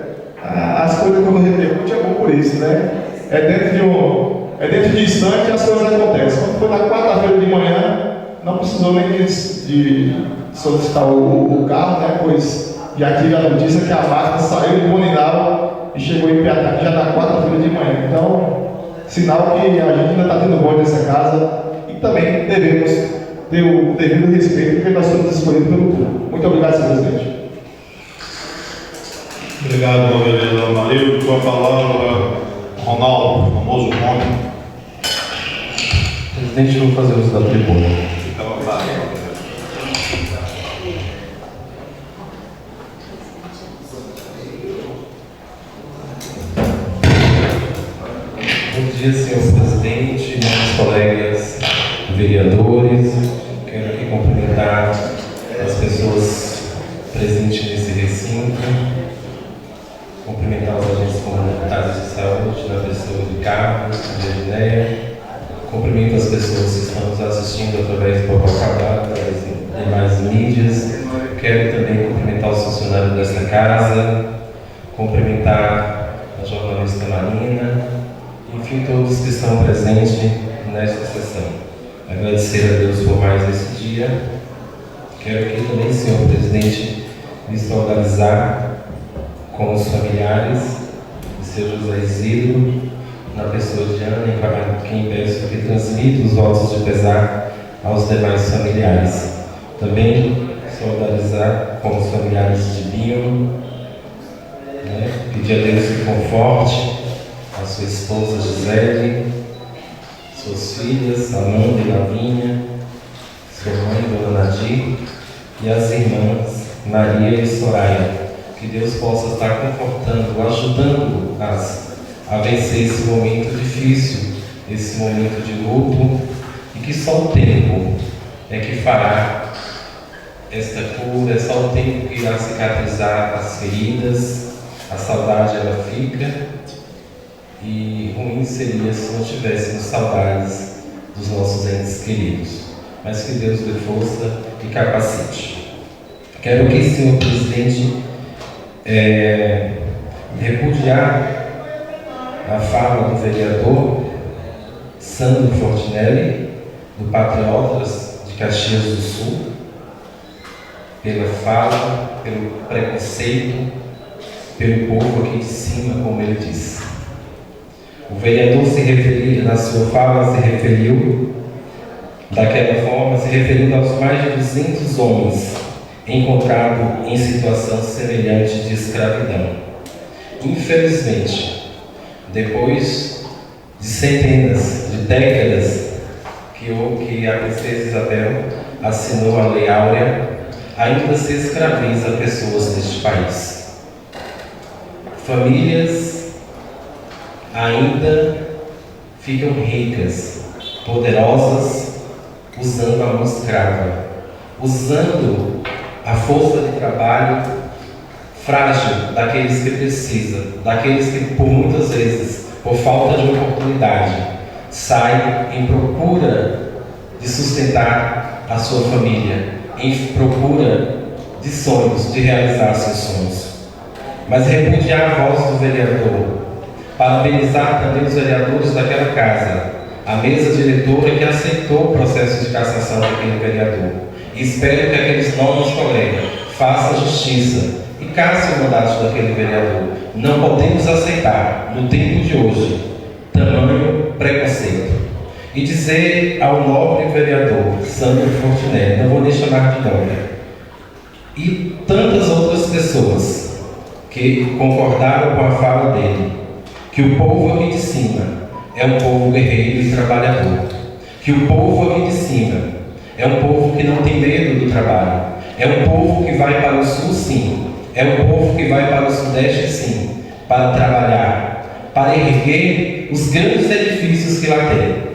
As coisas quando repercute é bom por isso, né? Dentro de instante as coisas acontecem. Quando foi na quarta-feira de manhã, não precisou nem de solicitar o carro, né, pois já tive a notícia que a máquina saiu de Boninal e chegou em Piatá já na quarta-feira de manhã. Então, sinal que a gente ainda está tendo voz nessa casa e também devemos ter o devido respeito, porque nós somos escolhidos pelo povo. Muito obrigado, senhor presidente. Obrigado, vereador Marildo. Com a palavra, Ronaldo, famoso Rony. Presidente, eu vou fazer uso da tribuna. Fica à vontade. Bom dia, senhor presidente, meus colegas vereadores. Quero aqui cumprimentar as pessoas presentes nesse recinto, cumprimentar os agentes comunitários de saúde, na pessoa de Carlos, de Edneia. Cumprimento as pessoas que estão nos assistindo através do Copacabana, das demais mídias. Quero também cumprimentar os funcionários desta casa, cumprimentar a jornalista Marina, enfim, todos que estão presentes nesta sessão. Agradecer a Deus por mais esse dia. Quero aqui também, senhor presidente, me solidarizar com os familiares de seu José Isidro, na pessoa de Ana, em quem peço que transmita os votos de pesar aos demais familiares. Também solidarizar com os familiares de Binho, pedir a Deus que conforte a sua esposa Gisele, suas filhas Amanda e Lavínia, sua mãe Dona Nadir e as irmãs Maria e Soraya. Que Deus possa estar confortando, ajudando-as a vencer esse momento difícil, esse momento de luto, e que só o tempo é que fará esta cura, é só o tempo que irá cicatrizar as feridas. A saudade ela fica, e ruim seria se não tivéssemos saudades dos nossos entes queridos, mas que Deus dê força e capacite. Quero aqui, senhor presidente, repudiar a fala do vereador Sandro Fortinelli, do Patriotas de Caxias do Sul, pela fala, pelo preconceito, pelo povo aqui de cima, como ele disse. O vereador na sua fala, se referiu daquela forma, se referindo aos mais de 200 homens encontrados em situação semelhante de escravidão. Infelizmente, depois de centenas de décadas que a princesa Isabel assinou a Lei Áurea, ainda se escraviza pessoas deste país. Famílias ainda ficam ricas, poderosas, usando a mão escrava, usando a força de trabalho frágil daqueles que precisam, daqueles que, por muitas vezes, por falta de oportunidade, saem em procura de sustentar a sua família, em procura de sonhos, de realizar seus sonhos. Mas repudiar a voz do vereador, parabenizar também os vereadores daquela casa, a mesa diretora que aceitou o processo de cassação daquele vereador. E espero que aqueles novos colegas façam justiça e casse o mandato daquele vereador. Não podemos aceitar, no tempo de hoje, tamanho preconceito. E dizer ao nobre vereador Sandro Fortinelli, não vou nem chamar de nome, e tantas outras pessoas que concordaram com a fala dele, que o povo aqui de cima é um povo guerreiro e trabalhador, que o povo aqui de cima é um povo que não tem medo do trabalho, é um povo que vai para o sul sim, é um povo que vai para o sudeste sim, para trabalhar, para erguer os grandes edifícios que lá tem,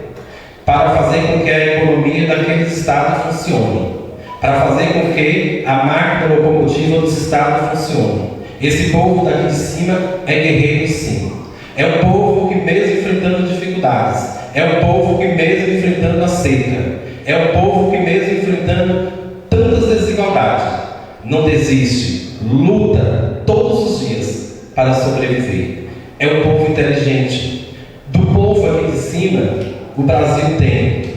para fazer com que a economia daqueles estados funcione, para fazer com que a máquina locomotiva dos estados funcione. Esse povo daqui de cima é guerreiro sim. É um povo que mesmo enfrentando dificuldades, é um povo que mesmo enfrentando a seca, é um povo que mesmo enfrentando tantas desigualdades, não desiste, luta todos os dias para sobreviver. É um povo inteligente. Do povo aqui de cima, o Brasil tem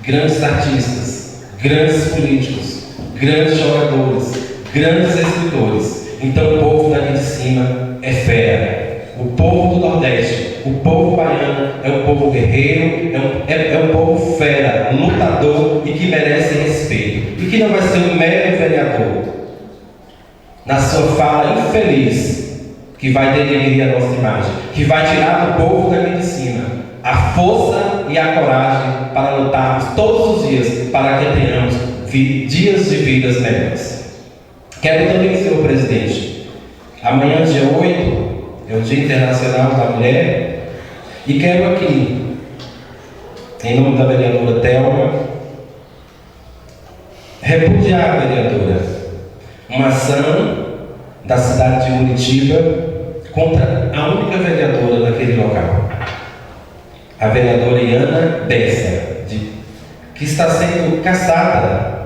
grandes artistas, grandes políticos, grandes jogadores, grandes escritores. Então o povo daqui de cima é fera. O povo do Nordeste, o povo baiano, é um povo guerreiro, é um povo fera, lutador e que merece respeito. E que não vai ser um mero vereador. Na sua fala infeliz, que vai denegrir a nossa imagem, que vai tirar do povo daqui de cima a força e a coragem para lutarmos todos os dias para que tenhamos dias de vidas melhores. Quero também, senhor presidente, amanhã, dia 8, é o Dia Internacional da Mulher, e quero aqui, em nome da vereadora Thelma, repudiar a vereadora uma ação da cidade de Muritiba contra a única vereadora daquele local, a vereadora Iana Bessa, que está sendo cassada,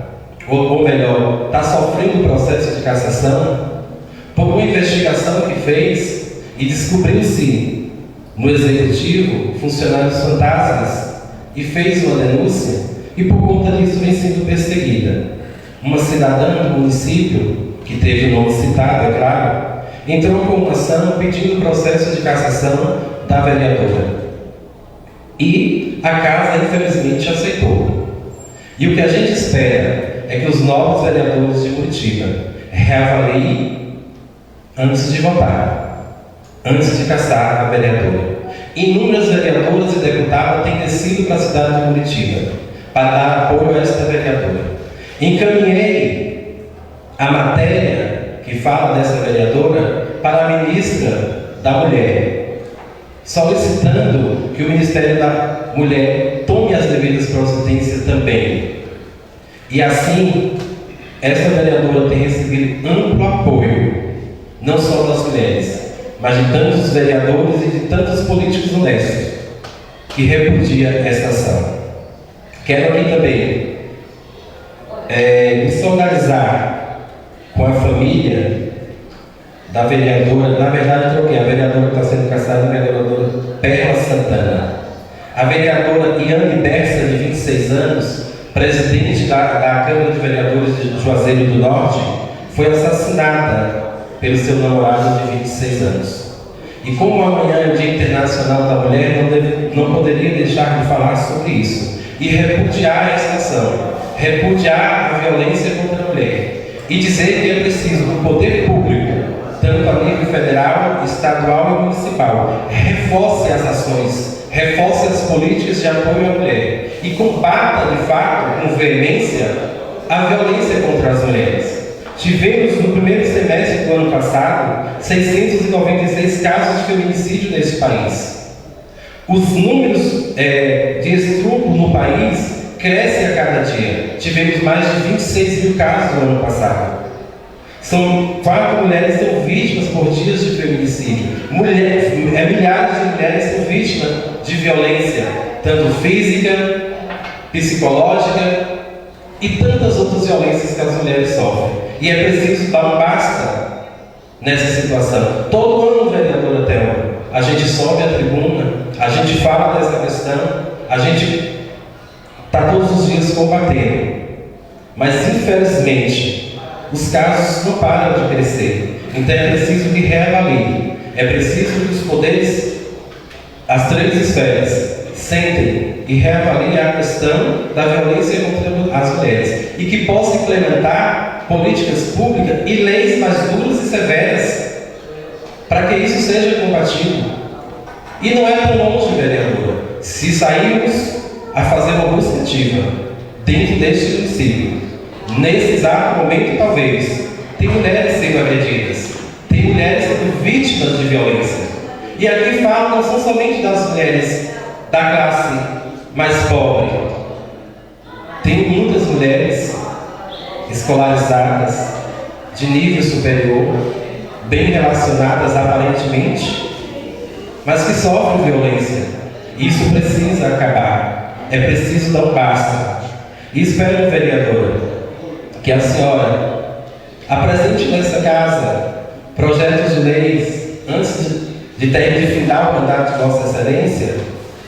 ou melhor, está sofrendo o processo de cassação por uma investigação que fez e descobriu-se no executivo funcionários fantasmas e fez uma denúncia e por conta disso vem sendo perseguida. Uma cidadã do município, que teve o nome citado, é claro, entrou com uma ação pedindo o processo de cassação da vereadora. E a casa, infelizmente, aceitou. E o que a gente espera é que os novos vereadores de Muritiba reavaliem antes de votar, antes de cassar a vereadora. Inúmeras vereadoras e deputadas têm descido para a cidade de Muritiba para dar apoio a esta vereadora. Encaminhei a matéria que fala dessa vereadora para a ministra da Mulher, solicitando que o Ministério da Mulher tome as devidas providências também. E assim, essa vereadora tem recebido amplo apoio, não só das mulheres, mas de tantos vereadores e de tantos políticos honestos que repudiam essa ação. Quero aqui também me solidarizar com a família da vereadora, na verdade troquei, a vereadora que está sendo cassada, a vereadora Perla Santana. A vereadora Iane Bessa, de 26 anos, presidente da Câmara de Vereadores de Juazeiro do Norte, foi assassinada pelo seu namorado de 26 anos. E como amanhã é o Dia Internacional da Mulher, não poderia deixar de falar sobre isso e repudiar essa ação, repudiar a violência contra a mulher e dizer que é preciso que o poder público, tanto a nível federal, estadual e municipal, reforce as ações, reforce as políticas de apoio à mulher e combata, de fato, com veemência, a violência contra as mulheres. Tivemos, no primeiro semestre do ano passado, 696 casos de feminicídio nesse país. Os números de estupro no país crescem a cada dia. Tivemos mais de 26 mil casos no ano passado. São 4 mulheres que são vítimas por dia de feminicídio. Milhares de mulheres são vítimas de violência, tanto física, psicológica e tantas outras violências que as mulheres sofrem. E é preciso dar um basta nessa situação. Todo ano, vereadora Thelma, a gente sobe a tribuna, a gente fala dessa questão, a gente está todos os dias combatendo. Mas, infelizmente, os casos não param de crescer. Então é preciso que reavaliem. É preciso que os poderes, as 3 esferas, sentem e reavaliem a questão da violência contra as mulheres e que possa implementar políticas públicas e leis mais duras e severas para que isso seja combatido. E não é tão longe, vereadora, se sairmos a fazer uma busca ativa dentro deste município, nesse exato momento, talvez, tem mulheres sendo agredidas, tem mulheres sendo vítimas de violência. E aqui falo não são somente das mulheres da classe mais pobre. Tem muitas mulheres escolarizadas, de nível superior, bem relacionadas aparentemente, mas que sofrem violência. Isso precisa acabar. É preciso dar um basta. E espero, vereadora, que a senhora apresente nessa casa projetos de leis antes de findar o mandato de Vossa Excelência,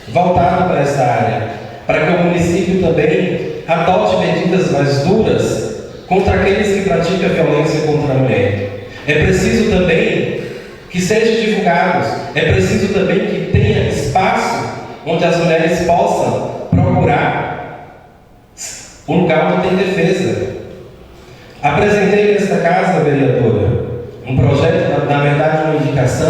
voltado para essa área, para que o município também adote medidas mais duras contra aqueles que praticam violência contra a mulher. É preciso também que sejam divulgados, é preciso também que tenha espaço onde as mulheres possam procurar um lugar onde tem defesa. Apresentei nesta casa, vereadora, um projeto, na verdade uma indicação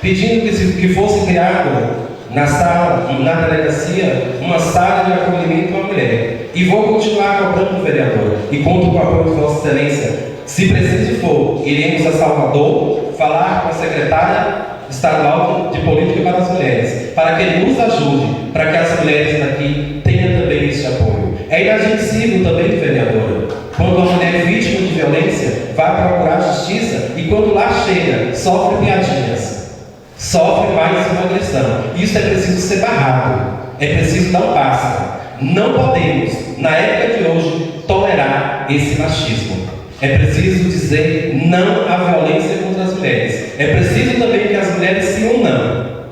pedindo que fosse criado na sala, na delegacia, uma sala de acolhimento à mulher. E vou continuar cobrando, vereador, e conto com o apoio de Vossa Excelência. Se preciso for, iremos a Salvador falar com a secretária estadual de política para as mulheres, para que ele nos ajude, para que as mulheres daqui tenham também esse apoio. É inadmissível também, vereadora, quando a mulher é vítima de violência, vai procurar justiça e quando lá chega, sofre piadinhas, sofre mais uma agressão. Isso é preciso ser barrado, é preciso dar um passo. Não podemos, na época de hoje, tolerar esse machismo. É preciso dizer não à violência contra as mulheres. É preciso também que as mulheres se unam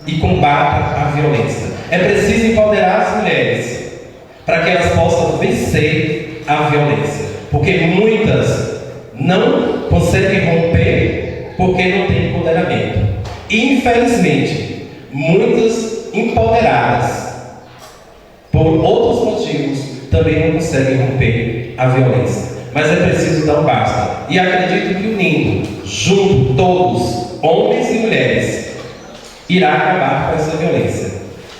e combatam a violência. É preciso empoderar as mulheres para que elas possam vencer a violência. Porque muitas não conseguem romper porque não têm empoderamento. E, infelizmente, muitas empoderadas, por outros motivos, também não conseguem romper a violência. Mas é preciso dar um basta. E acredito que unindo, junto, todos, homens e mulheres, irá acabar com essa violência.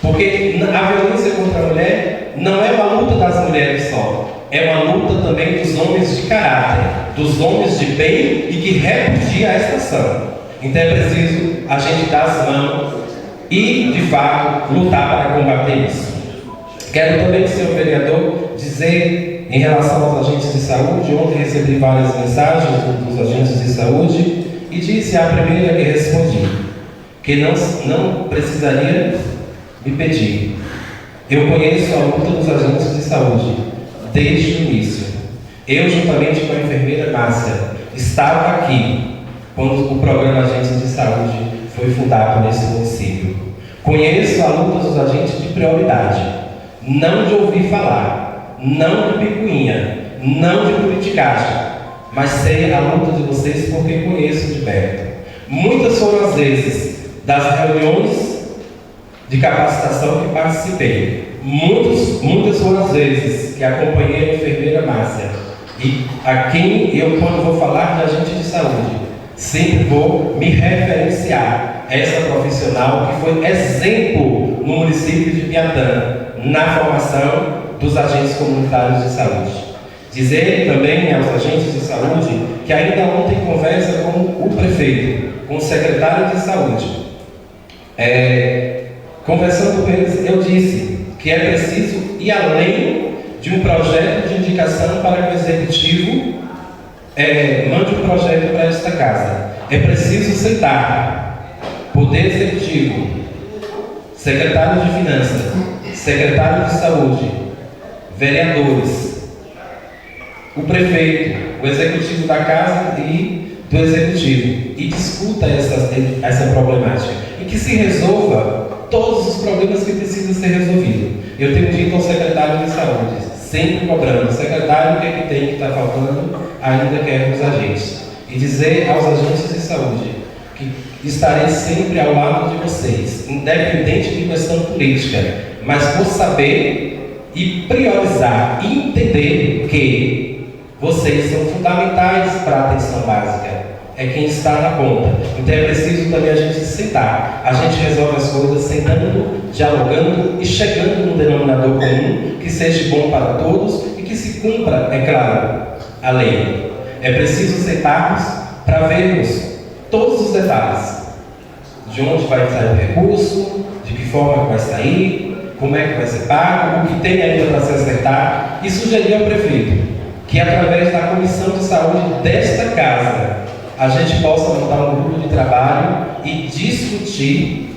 Porque a violência contra a mulher não é uma luta das mulheres só. É uma luta também dos homens de caráter, dos homens de bem e que repudia esta ação. Então é preciso a gente dar as mãos e, de fato, lutar para combater isso. Quero também, senhor vereador, dizer em relação aos agentes de saúde, ontem recebi várias mensagens dos agentes de saúde e disse à primeira que respondi que não precisaria me pedir. Eu conheço a luta dos agentes de saúde desde o início. Eu, juntamente com a enfermeira Márcia, estava aqui quando o programa Agentes de Saúde foi fundado nesse município. Conheço a luta dos agentes de prioridade, não de ouvir falar, não de picuinha, não de politicagem, mas sei a luta de vocês porque conheço de perto. Muitas foram as vezes das reuniões de capacitação que participei. Muitas foram as vezes que acompanhei a enfermeira Márcia. E a quem eu, quando vou falar de agente de saúde, sempre vou me referenciar a essa profissional que foi exemplo no município de Piatã, na formação dos agentes comunitários de saúde. Dizer também aos agentes de saúde que ainda ontem conversa com o prefeito, com o secretário de saúde. Conversando com eles, eu disse que é preciso ir além de um projeto de indicação para que o executivo mande um projeto para esta casa. É preciso sentar, Poder Executivo, secretário de Finanças, secretário de Saúde, vereadores, o prefeito, o executivo da casa e do executivo, e discuta essa problemática e que se resolva todos os problemas que precisam ser resolvidos. Eu tenho dito ao secretário de Saúde, sempre cobrando, secretário, o que é que tem que está faltando, ainda quer os agentes. E dizer aos agentes de saúde que estarei sempre ao lado de vocês, independente de questão política, mas por saber e priorizar e entender que vocês são fundamentais para a atenção básica. É quem está na ponta. Então é preciso também a gente sentar. A gente resolve as coisas sentando, dialogando e chegando num denominador comum que seja bom para todos e que se cumpra, é claro, a lei. É preciso sentarmos para vermos todos os detalhes. De onde vai sair o recurso, de que forma vai sair, como é que vai ser pago, o que tem ainda para se acertar. E sugerir ao prefeito que através da comissão de saúde desta casa a gente possa montar um grupo de trabalho e discutir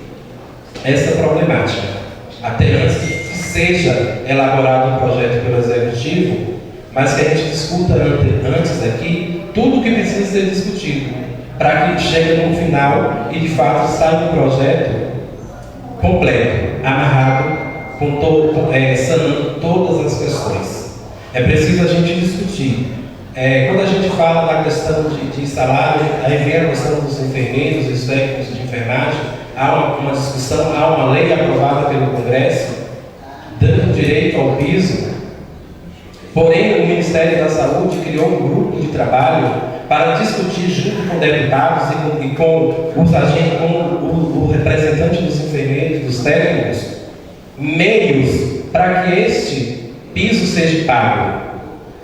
essa problemática. Até antes que seja elaborado um projeto pelo Executivo, mas que a gente discuta antes aqui tudo o que precisa ser discutido, para que chegue no final e de fato saia um projeto completo, amarrado, sanando todas as questões. É preciso a gente discutir. Quando a gente fala da questão de salário, aí vem a questão dos enfermeiros, dos técnicos de enfermagem, há uma discussão, há uma lei aprovada pelo Congresso, dando direito ao piso Porém, o Ministério da Saúde criou um grupo de trabalho para discutir junto com deputados e com os agentes, com o representante dos enfermeiros, dos técnicos, meios para que este piso seja pago.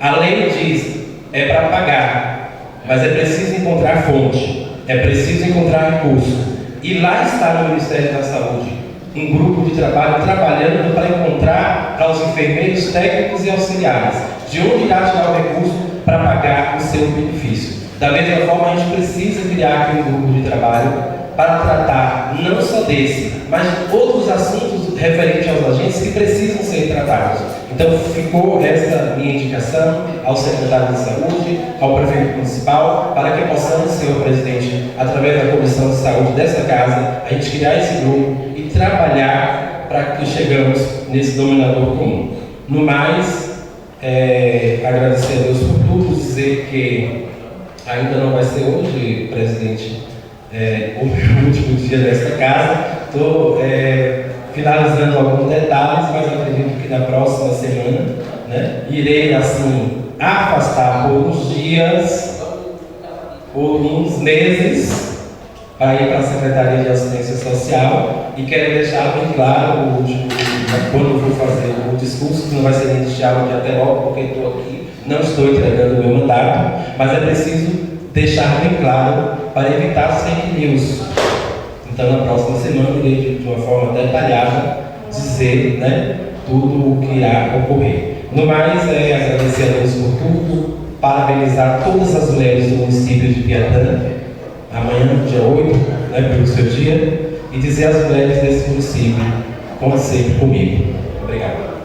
A lei diz, é para pagar, mas é preciso encontrar fonte, é preciso encontrar recurso. E lá está no Ministério da Saúde um grupo de trabalho trabalhando para encontrar aos enfermeiros, técnicos e auxiliares de onde irá tirar o recurso para pagar o seu benefício. Da mesma forma, a gente precisa criar aqui um grupo de trabalho para tratar não só desse, mas de outros assuntos referentes aos agentes que precisam ser tratados. Então, ficou essa minha indicação ao secretário de saúde, ao prefeito municipal, para que possamos, senhor presidente, através da comissão de saúde dessa casa, a gente criar esse grupo e trabalhar para que chegamos nesse denominador comum. No mais, agradecer a Deus por tudo, dizer que ainda não vai ser hoje, presidente, o meu último dia desta casa. Estou finalizando alguns detalhes, mas acredito que na próxima semana, né, irei assim afastar por uns dias, por uns meses, para ir para a Secretaria de Assistência Social, e quero deixar bem claro, quando for fazer o discurso, que não vai ser iniciado de até logo, porque estou aqui, não estou entregando o meu mandato, mas é preciso deixar bem claro para evitar fake news. Então, na próxima semana, irei de uma forma detalhada dizer, né, tudo o que irá ocorrer. No mais, agradecer a Deus por tudo, parabenizar todas as mulheres do município de Piatã, amanhã, dia 8, né, pelo seu dia, e dizer às mulheres desse município, como sempre comigo. Obrigado.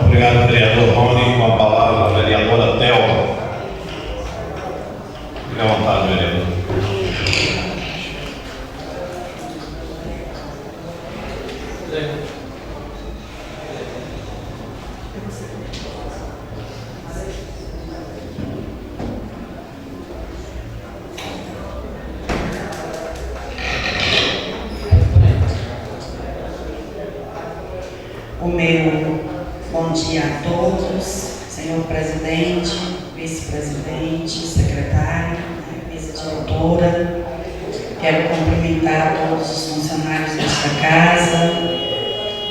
Obrigado, vereador Rony. Com a palavra, a vereadora Thelma. Fique à vontade, vereador. O meu bom dia a todos, senhor presidente, vice-presidente, secretário, vice-diretora. Quero cumprimentar todos os funcionários desta casa.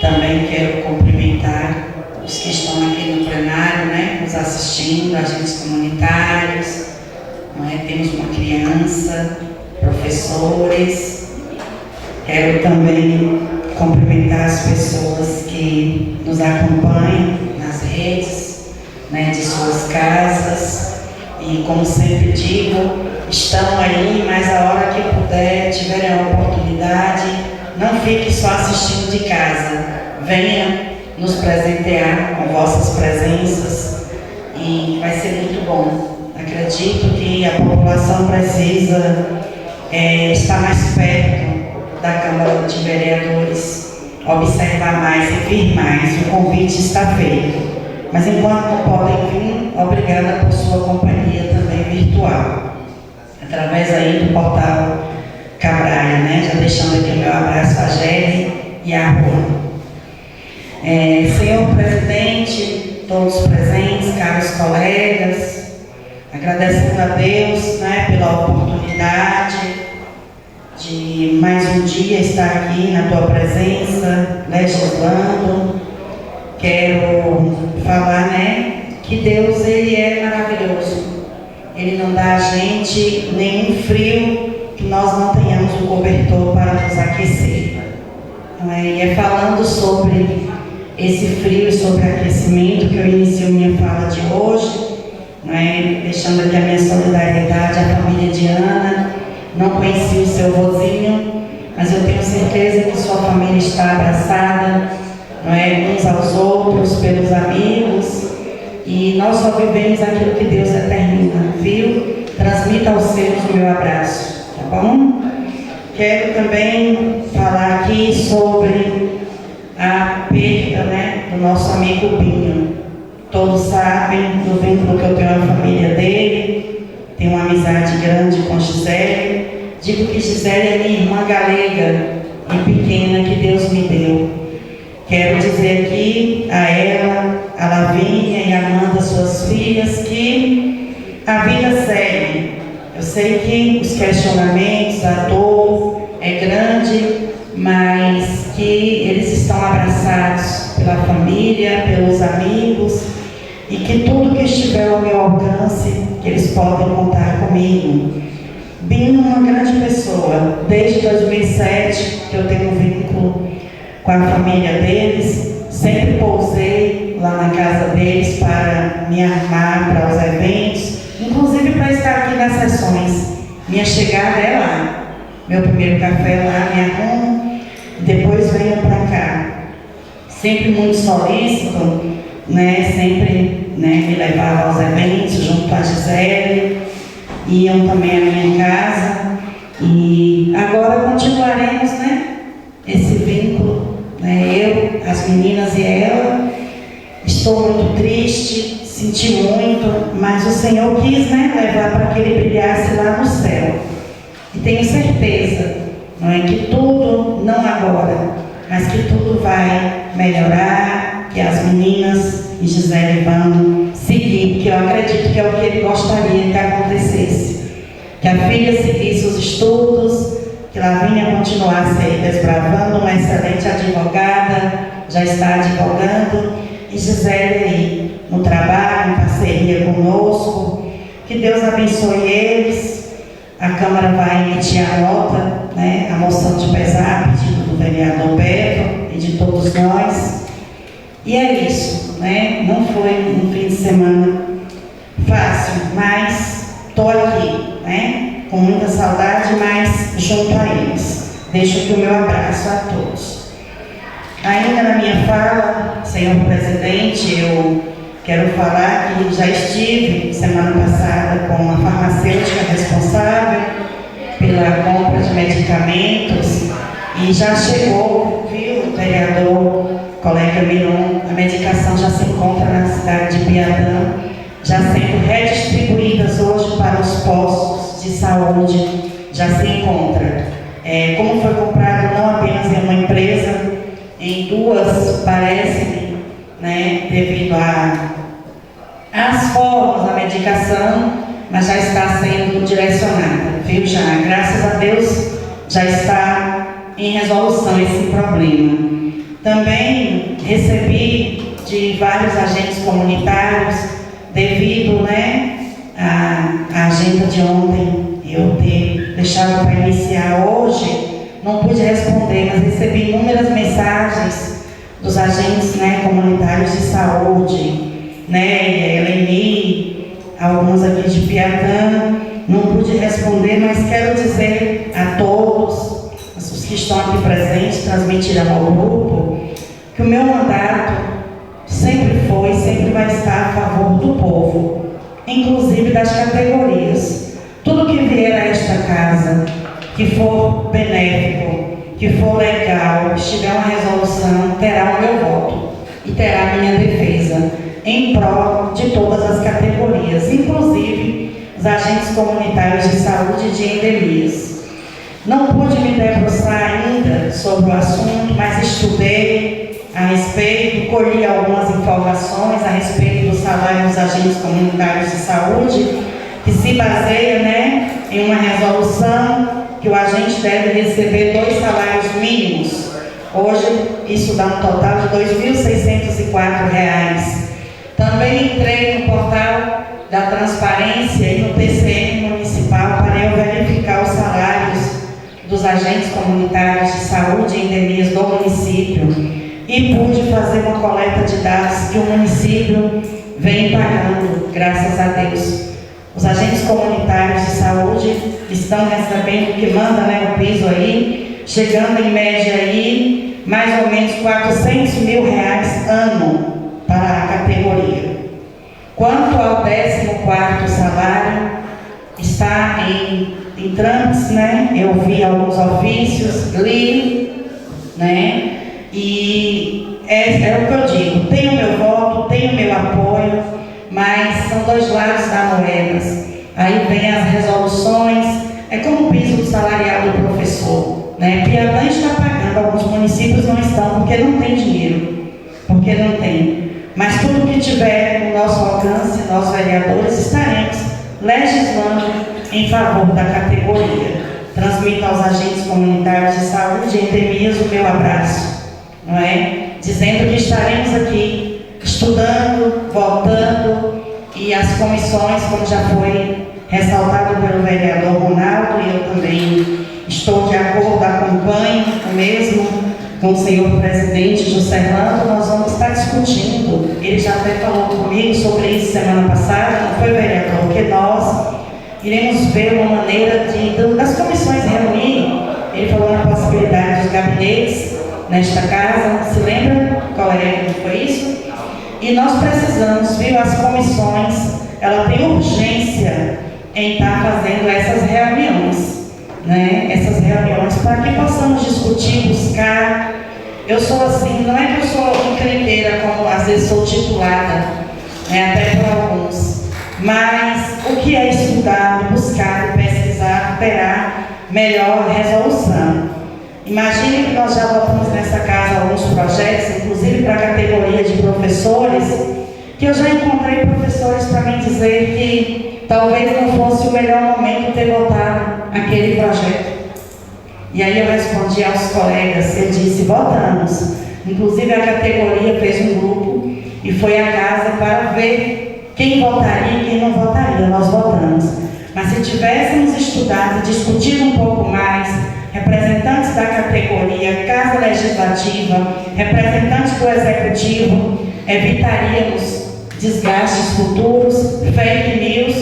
Também quero cumprimentar os que estão aqui no plenário, né, nos assistindo, agentes comunitários, temos uma criança, professores. Quero também cumprimentar as pessoas que nos acompanham nas redes, né, de suas casas. E como sempre digo, estão aí, mas a hora que puder, tiverem a oportunidade, não fique só assistindo de casa. Venha nos presentear com vossas presenças e vai ser muito bom. Acredito que a população precisa estar mais perto da Câmara de Vereadores, observar mais e vir mais. O convite está feito. Mas enquanto não podem vir, obrigada por sua companhia também virtual. Através aí do portal Cabraia, né? Já deixando aqui o meu abraço a Gélia e a Rua. Senhor presidente, todos presentes, caros colegas, agradecendo a Deus, né, pela oportunidade de mais um dia estar aqui na tua presença, legislando. Quero falar, né, que Deus, Ele é maravilhoso. Ele não dá a gente nenhum frio que nós não tenhamos um cobertor para nos aquecer. E é falando sobre esse frio e sobre aquecimento que eu inicio minha fala de hoje, deixando aqui a minha solidariedade à família de Ana. Não conheci o seu vozinho, mas eu tenho certeza que sua família está abraçada, uns aos outros, pelos amigos, e nós só vivemos aquilo que Deus determina, viu? Transmita aos seus o meu abraço, tá bom? Quero também falar aqui sobre a perda, do nosso amigo Binho. Todos sabem do vínculo que eu tenho à família dele, tenho uma amizade grande com Gisele. Digo que Gisele é minha irmã galega e pequena que Deus me deu. Quero dizer aqui a ela, a Lavínia e a Amanda, suas filhas, que a vida segue. Eu sei que os questionamentos, a dor é grande, mas que eles estão abraçados pela família, pelos amigos, e que tudo que estiver ao meu alcance, que eles podem contar comigo. Binho é uma grande pessoa. Desde 2007 que eu tenho um vínculo com a família deles, sempre pousei lá na casa deles para me armar para os eventos, inclusive para estar aqui nas sessões. Minha chegada é lá, meu primeiro café é lá, me arrumo, depois venho para cá. Sempre muito solícito, sempre me levava aos eventos junto a Gisele, iam também à minha casa, e agora continuaremos esse vínculo, eu, as meninas e ela. Estou muito triste, senti muito, mas o Senhor quis levar para que ele brilhasse lá no céu. E tenho certeza, que tudo, não agora, mas que tudo vai melhorar, que as meninas e Gisele vão seguir, porque eu acredito que é o que ele gostaria que acontecesse. Que a filha seguisse os estudos, que Lavínia continuasse aí desbravando, uma excelente advogada, já está advogando, e Gisele aí no trabalho, em parceria conosco. Que Deus abençoe eles. A Câmara vai emitir a nota, a moção de pesar, pedido do vereador Beto e de todos nós. E é isso, não foi um fim de semana fácil, mas estou aqui, com muita saudade, mas junto a eles. Deixo aqui o meu abraço a todos. Ainda na minha fala, senhor presidente, eu quero falar que já estive semana passada com a farmacêutica responsável pela compra de medicamentos e já chegou, viu, vereador, colega Miron, a medicação já se encontra na cidade de Piatã, já sendo redistribuídas hoje para os postos de saúde, já se encontra. Como foi comprado não apenas em uma empresa, em duas, parece-me, devido às formas da medicação, mas já está sendo direcionada, viu? Já, graças a Deus, já está em resolução esse problema. Também recebi de vários agentes comunitários, devido à agenda de ontem, eu ter deixado para iniciar hoje, não pude responder, mas recebi inúmeras mensagens dos agentes comunitários de saúde, Eleni, alguns aqui de Piatã, não pude responder, mas quero dizer a todos, os que estão aqui presentes, transmitirão ao grupo, que o meu mandato sempre foi e sempre vai estar a favor do povo, inclusive das categorias. Tudo que vier a esta casa, que for benéfico, que for legal, que tiver uma resolução, terá o meu voto e terá a minha defesa em prol de todas as categorias, inclusive os agentes comunitários de saúde e de endemias. Não pude me debruçar ainda sobre o assunto, mas estudei a respeito, colhi algumas informações a respeito do salário dos agentes comunitários de saúde, que se baseia em uma resolução que o agente deve receber 2 salários mínimos. Hoje, isso dá um total de R$ 2.604. Também entrei no portal da transparência e no TCM municipal para eu verificar os salários dos agentes comunitários de saúde e endemias do município e pude fazer uma coleta de dados que o município vem pagando, graças a Deus. Os agentes comunitários de saúde estão recebendo o que manda o piso aí, chegando em média aí, mais ou menos R$ 400 mil ano para a categoria. Quanto ao 14º salário, está em trâmites, eu vi alguns ofícios, li, e é o que eu digo, tenho meu voto, tenho meu apoio, mas são 2 lados da moeda. Aí vem as resoluções, é como o piso salarial do professor, Piatã está pagando que alguns municípios não estão porque não tem dinheiro, porque não tem. Mas tudo que tiver no nosso alcance, nós vereadores estaremos legislando em favor da categoria. Transmito aos agentes comunitários de saúde e endemias o meu abraço, não é? Dizendo que estaremos aqui estudando, votando, e as comissões, como já foi ressaltado pelo vereador Ronaldo, e eu também estou de acordo, acompanho o mesmo com o senhor presidente Juscelino, nós vamos estar discutindo. Ele já até falou comigo sobre isso semana passada, não foi, vereador? Que nós iremos ver uma maneira das comissões reunir. Ele falou na possibilidade dos gabinetes nesta casa, se lembra, colega, não foi isso? E nós precisamos, viu, as comissões, ela tem urgência em estar fazendo essas reuniões, né? Essas reuniões para que possamos discutir, buscar. Eu sou assim, não é que eu sou encrenqueira, como às vezes sou titulada, né, até por alguns, mas o que é estudado, buscado, pesquisado, terá melhor resolução. Imagine que nós já votamos nessa casa alguns projetos, inclusive para a categoria de professores, que eu já encontrei professores para me dizer que talvez não fosse o melhor momento ter votado aquele projeto. E aí eu respondi aos colegas, eu disse, votamos. Inclusive a categoria fez um grupo e foi à casa para ver quem votaria e quem não votaria. Nós votamos. Mas se tivéssemos estudado e discutido um pouco mais, representantes da categoria, Casa Legislativa, representantes do Executivo, evitaríamos desgastes futuros, fake news,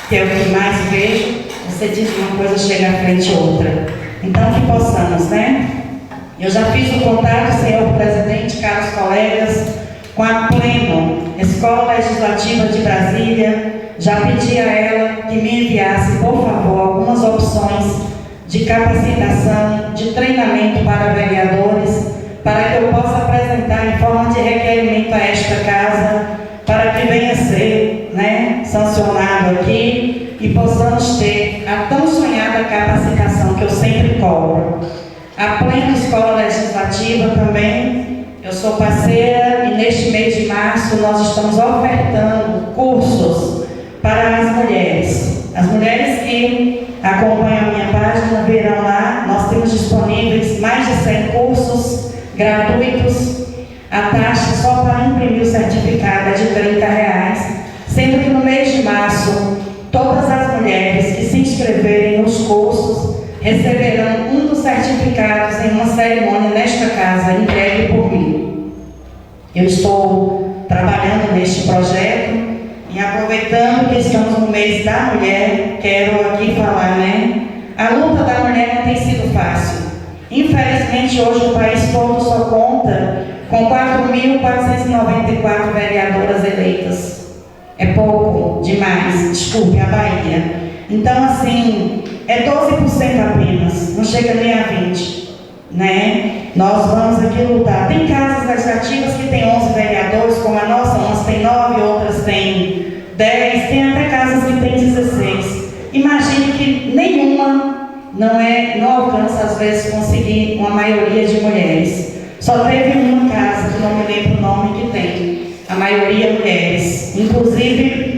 que é o que mais vejo. Você diz uma coisa, chega à frente outra. Então, que possamos, né? Eu já fiz o contato, senhor presidente, caros colegas, com a Pleno, Escola Legislativa de Brasília. Já pedi a ela que me enviasse, por favor, algumas opções de capacitação, de treinamento para vereadores, para que eu possa apresentar em forma de requerimento a esta casa, para que venha a ser, né, sancionado aqui e possamos ter a tão sonhada capacitação que eu sempre cobro. A Plena Escola Legislativa também, eu sou parceira e neste mês de março nós estamos ofertando cursos para as mulheres. As mulheres que acompanham a minha página verão lá, nós temos disponíveis mais de 100 cursos gratuitos. A taxa só para imprimir o certificado é de R$30, sendo que no mês de março, todas as mulheres que se inscreverem nos cursos receberão um dos certificados em uma cerimônia nesta casa, entregue por mim. Eu estou trabalhando neste projeto e aproveitando que estamos no mês da mulher, quero aqui falar, né? A luta da mulher não tem sido fácil. Infelizmente, hoje o país todo só conta com 4.494 vereadoras eleitas. É pouco demais, desculpe, a Bahia. Então, assim, é 12% apenas, não chega nem a 20%, né? Nós vamos aqui lutar. Tem casas legislativas que tem 11 vereadores, como a nossa, umas tem 9, outras tem 10, tem até casas que tem 16. Imagine que nenhuma não alcança, às vezes, conseguir uma maioria de mulheres. Só teve uma casa, que não me lembro o nome, que tem a maioria mulheres, inclusive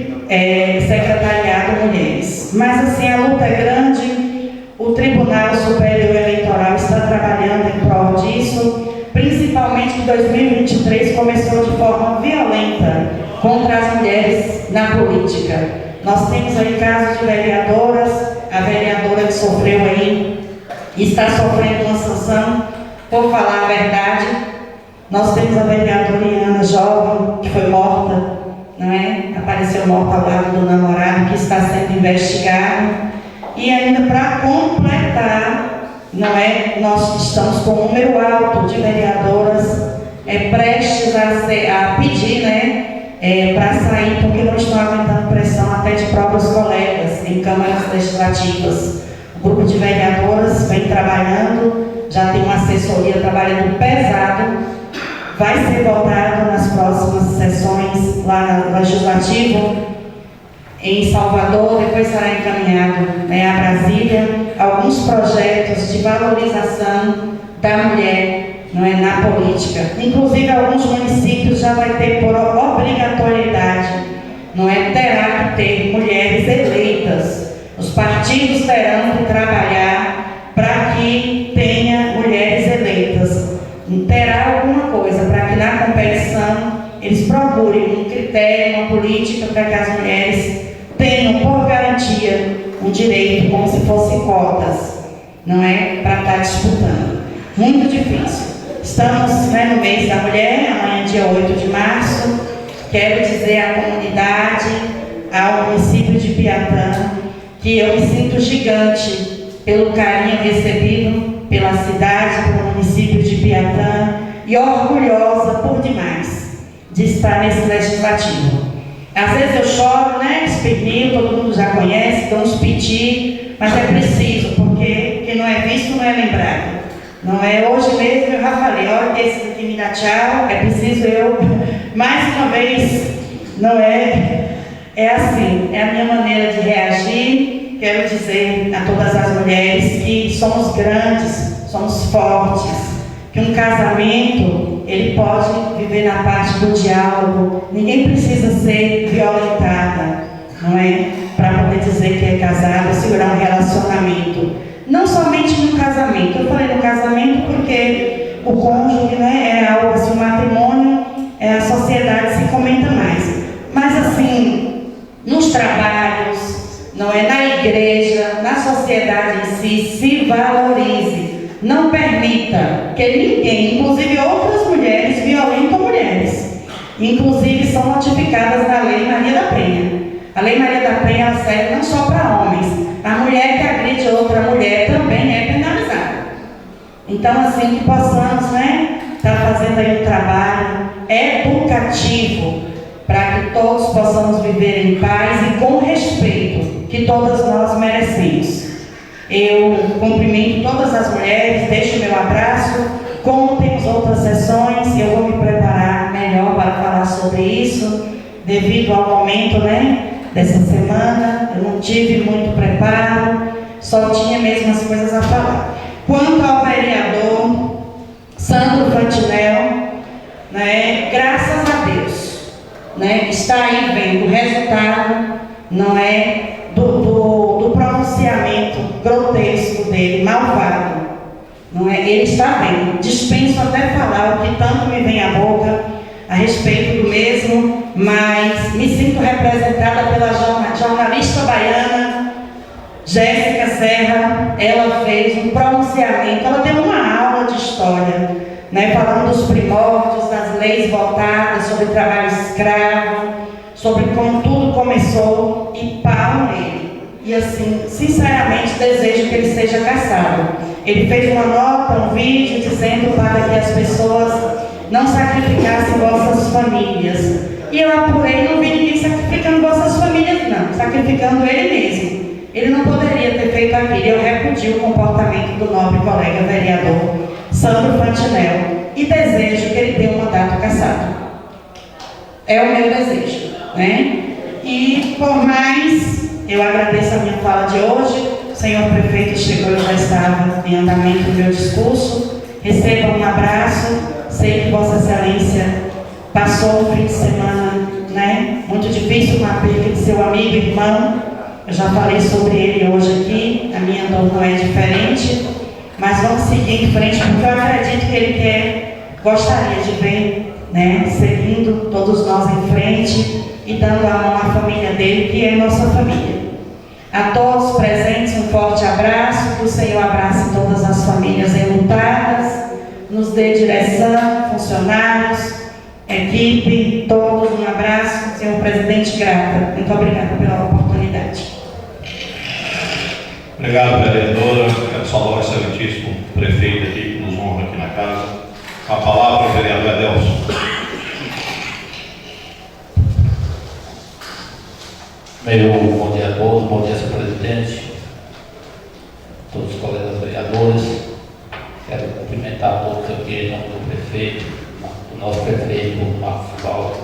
secretariado mulheres. Mas assim, a luta é grande, o Tribunal Superior Eleitoral está trabalhando em prol disso, principalmente que 2023 começou de forma violenta contra as mulheres na política. Nós temos aí casos de vereadoras, a vereadora que sofreu aí, está sofrendo uma sanção por falar a verdade. Nós temos a vereadora Iana Jovem, que foi morta, não é? Apareceu morta ao lado do namorado, que está sendo investigado. E ainda para completar, não é? Nós estamos com um número alto de vereadoras prestes a pedir, né? Para sair, porque não estão aguentando pressão até de próprios colegas em câmaras legislativas. O grupo de vereadoras vem trabalhando, já tem uma assessoria trabalhando pesado. Vai ser votado nas próximas sessões lá no Legislativo, em Salvador, depois será encaminhado, né, a Brasília, alguns projetos de valorização da mulher, não é, na política. Inclusive, alguns municípios já vai ter por obrigatoriedade, não é, terá que ter mulheres eleitas. Os partidos terão que trabalhar para que tenha mulheres eleitas. Terá alguma coisa para que na competição eles procurem um critério, uma política para que as mulheres tenham por garantia um direito como se fossem cotas, não é, para estar disputando. Muito difícil. Estamos, né, no mês da mulher, amanhã dia 8 de março. Quero dizer à comunidade, ao município de Piatã, que eu me sinto gigante pelo carinho recebido pela cidade, pelo município de Piatã, e orgulhosa por demais de estar nesse legislativo. Às vezes eu choro, né, espernio, todo mundo já conhece, dou uns piti, mas é preciso, porque quem não é visto não é lembrado. Não é? Hoje mesmo eu já falei, olha, esse daqui me dá tchau, é preciso eu, mais uma vez, não é? É assim, é a minha maneira de reagir. Quero dizer a todas as mulheres que somos grandes, somos fortes, que um casamento, ele pode viver na parte do diálogo, ninguém precisa ser violentada, não é? Para poder dizer que é casado, segurar um relacionamento. Não somente no casamento, eu falei no casamento porque o cônjuge, né, é algo assim, o matrimônio, a sociedade se comenta mais. Mas assim, nos trabalhos, não é, na igreja, na sociedade em si, se valorize. Não permita que ninguém, inclusive outras mulheres, violentem mulheres. Inclusive são notificadas na Lei Maria da Penha. A Lei Maria da Penha ela serve não só para homens. A mulher que agride outra mulher também é penalizada. Então, assim, que possamos, né, estar fazendo aí um trabalho educativo para que todos possamos viver em paz e com respeito que todas nós merecemos. Eu cumprimento todas as mulheres, deixo o meu abraço. Como temos outras sessões, eu vou me preparar melhor para falar sobre isso, devido ao momento, né, dessa semana. Eu não tive muito preparo, só tinha mesmo as coisas a falar. Quanto ao vereador Sandro Fantinel, né, graças a Deus, né, está aí vendo o resultado, não é, do pronunciamento grotesco dele, malvado, não é? Ele está vendo. Dispenso até falar o que tanto me vem à boca a respeito do mesmo, mas me sinto representada pela jornalista baiana Jéssica Serra. Ela fez um pronunciamento, ela deu uma aula de história, né, falando dos primórdios, das leis votadas sobre trabalho escravo, sobre como tudo começou, e pau nele. E assim, sinceramente, desejo que ele seja cassado. Ele fez uma nota, um vídeo, dizendo para que as pessoas não sacrificassem vossas famílias. E eu apurei, não vi ninguém sacrificando vossas famílias, não. Sacrificando ele mesmo. Ele não poderia ter feito aquilo. Eu repudio o comportamento do nobre colega vereador Sandro Fantinel. E desejo que ele tenha um mandato cassado. É o meu desejo, né? E por mais, eu agradeço a minha fala de hoje. O senhor prefeito chegou, eu já estava em andamento do meu discurso. Receba um abraço. Sei que Vossa Excelência passou um fim de semana, né, muito difícil com a perda de seu amigo e irmão. Eu já falei sobre ele hoje aqui. A minha dor não é diferente. Mas vamos seguir em frente, porque eu acredito que ele gostaria de ver, né, seguindo todos nós em frente e dando a mão à família dele, que é nossa família. A todos presentes, um forte abraço, que o Senhor abrace todas as famílias enlutadas, nos dê direção, funcionários, equipe, todos um abraço. Senhor presidente, grata. Muito obrigada pela oportunidade. Obrigado, vereadora. Quero saudar o excelentíssimo prefeito aqui, que nos honra aqui na casa. Com a palavra, o vereador Adelson. Meu bom dia a todos, bom dia, senhor presidente, todos os colegas vereadores. Quero cumprimentar todos aqui em nome do prefeito, do nosso prefeito, Marcos Paulo.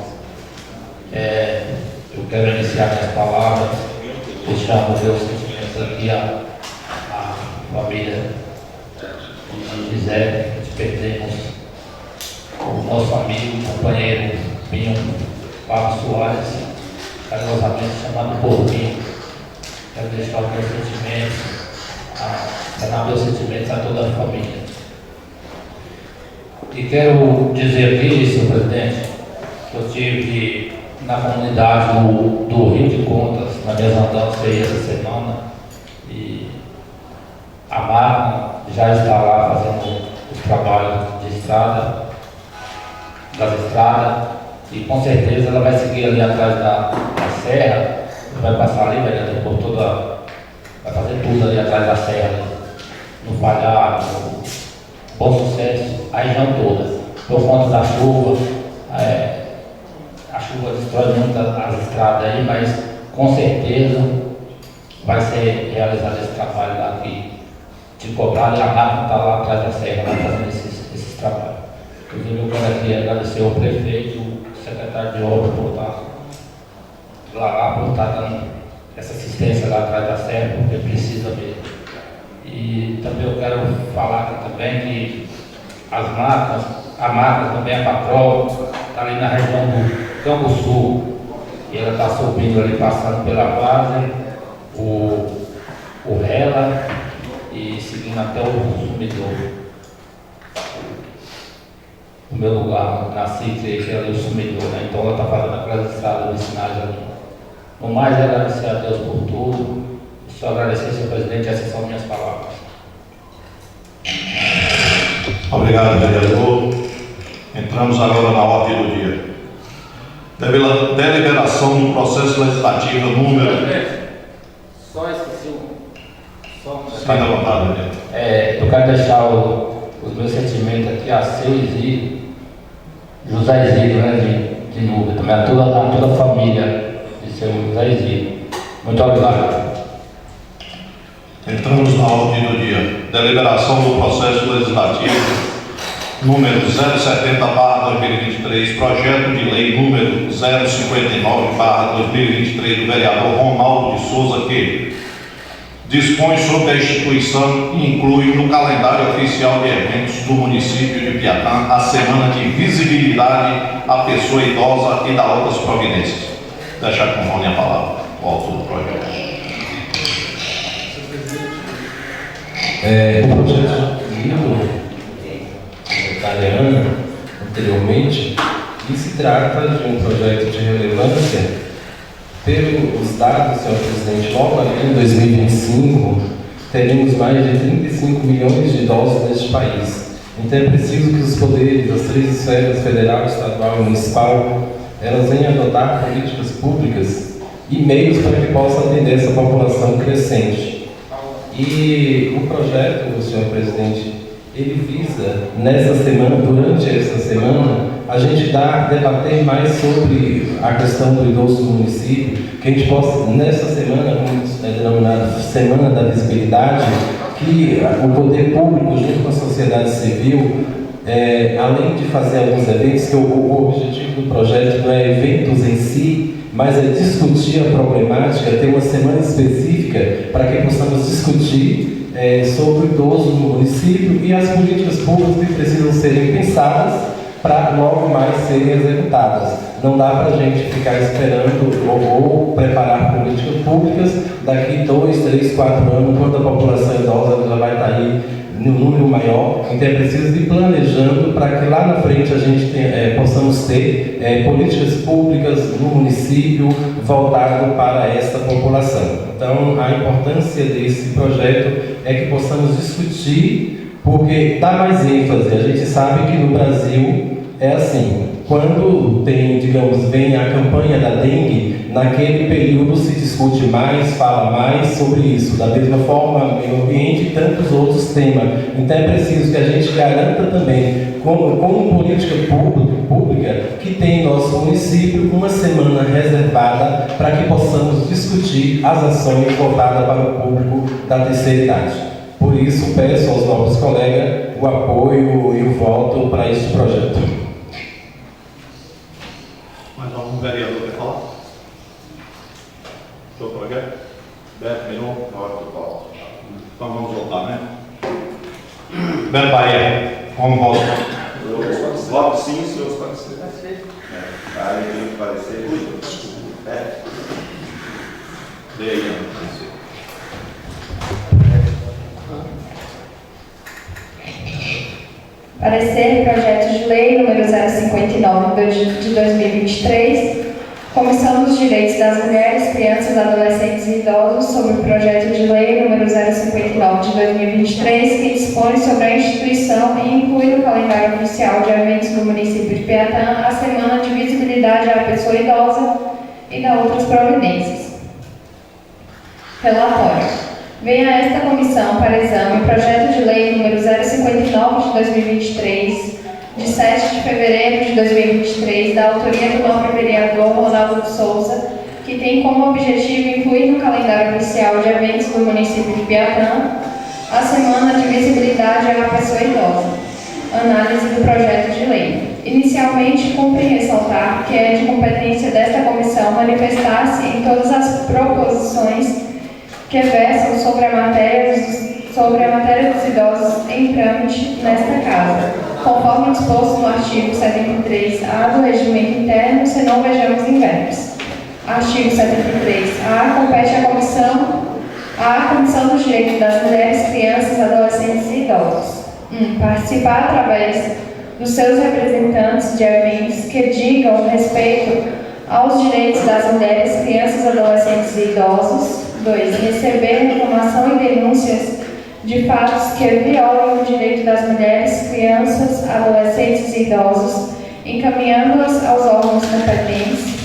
Eu quero iniciar minhas palavras, deixar os meus sentimentos aqui à família de Gisele, perdemos o nosso amigo, companheiro Pinho Pablo Soares, carinhosamente chamado Porquinho. Quero deixar os meus sentimentos a toda a família. E quero dizer aqui, senhor presidente, que eu estive na comunidade do Rio de Contas, na minha andança aí essa semana, e a Marna já está lá fazendo os trabalhos de estrada, das estradas, e com certeza ela vai seguir ali atrás da serra, vai passar ali, vai fazer tudo ali atrás da serra, no Falhar, no Bom Sucesso, a região toda, por conta da chuva. A chuva destrói muito as estradas aí, mas com certeza vai ser realizado esse trabalho lá de cobrar, e a máquina está lá atrás da serra, lá fazendo esses trabalhos. Inclusive eu quero aqui agradecer ao prefeito e o secretário de obra por estar dando essa assistência lá atrás da serra, porque precisa mesmo. E também eu quero falar aqui também que a máquina também, a patroa, está ali na região do Campo Sul, e ela está subindo ali, passando pela base, o Rela, e seguindo até o Sumidor. O meu lugar, nasci e cresci ali, o Sumidor, né? Então ela está fazendo aquelas estradas vicinais ali. No mais, agradecer a Deus por tudo. Só agradecer, senhor presidente, essas são minhas palavras. Obrigado, vereador. Entramos agora na ordem do dia. Deliberação do processo legislativo número... Só esqueci Está à vontade, vereador. Eu quero deixar os meus sentimentos aqui a Seis e José Isidro, né, de Nubia, também a toda a família de seu José Isidro. Muito obrigado. Entramos na ordem do dia. Deliberação do processo legislativo número 070/2023, projeto de lei número 059/2023 do vereador Ronaldo de Souza, que dispõe sobre a instituição e inclui no calendário oficial de eventos do município de Piatã a semana de visibilidade à pessoa idosa e da outras providências. Deixar com o Rony a palavra, o autor do projeto. O projeto lido italiano anteriormente, e se trata de um projeto de relevância. Pelos dados, senhor presidente, logo ali em 2025 teremos mais de 35 milhões de idosos neste país. Então é preciso que os poderes das três esferas, federal, estadual e municipal, elas venham adotar políticas públicas e meios para que possam atender essa população crescente. E o projeto, senhor presidente, ele visa, nessa semana, durante essa semana, a gente debater mais sobre a questão do idoso no município, que a gente possa, nessa semana, como é denominada Semana da Visibilidade, que o poder público, junto com a sociedade civil, além de fazer alguns eventos, que o objetivo do projeto não é eventos em si, mas é discutir a problemática, ter uma semana específica para que possamos discutir sobre o idoso no município e as políticas públicas que precisam serem pensadas para logo mais serem executadas. Não dá para a gente ficar esperando ou preparar políticas públicas daqui 2, 3, 4 anos, quando a população idosa já vai estar aí no número maior. Então é preciso ir planejando para que lá na frente a gente possamos ter políticas públicas no município voltado para essa população. Então a importância desse projeto é que possamos discutir, porque dá mais ênfase. A gente sabe que no Brasil é assim, quando vem a campanha da dengue, naquele período se discute mais, fala mais sobre isso, da mesma forma meio ambiente e tantos outros temas. Então é preciso que a gente garanta também, como política pública, que tem em nosso município uma semana reservada para que possamos discutir as ações voltadas para o público da terceira idade. Por isso, peço aos novos colegas o apoio e o voto para este projeto. Mais algum vereador quer falar? Doutor Roberto? Beto Miron, na hora do voto. Então vamos voltar, né? Beto Bahia. Como voto? Voto sim, senhor parecer. Aí tem que parecer. Leia. Parecer projeto de lei número 059 de 2023, Comissão dos Direitos das Mulheres, Crianças, Adolescentes e Idosos sobre o projeto de lei número 059 de 2023, que dispõe sobre a instituição e inclui no calendário oficial de eventos do município de Piatã a Semana de Visibilidade à Pessoa Idosa e da outras providências. Relatório. Venha a esta comissão para exame o projeto de lei número 059 de 2023, de 7 de fevereiro de 2023, da autoria do nobre vereador Ronaldo de Souza, que tem como objetivo incluir no calendário oficial de eventos do município de Piatã a Semana de Visibilidade à Pessoa Idosa. Análise do projeto de lei. Inicialmente, cumpre ressaltar que é de competência desta comissão manifestar-se em todas as proposições que versam sobre a matéria dos idosos em trâmite nesta Casa, conforme disposto no artigo 73-A do Regimento Interno, se não vejamos invernos. Artigo 73-A. Compete à Comissão dos Direitos das Mulheres, Crianças, Adolescentes e Idosos. 1. Participar através dos seus representantes de eventos que digam respeito aos direitos das mulheres, crianças, adolescentes e idosos. 2. Receber reclamação e denúncias de fatos que violam o direito das mulheres, crianças, adolescentes e idosos, encaminhando-as aos órgãos competentes.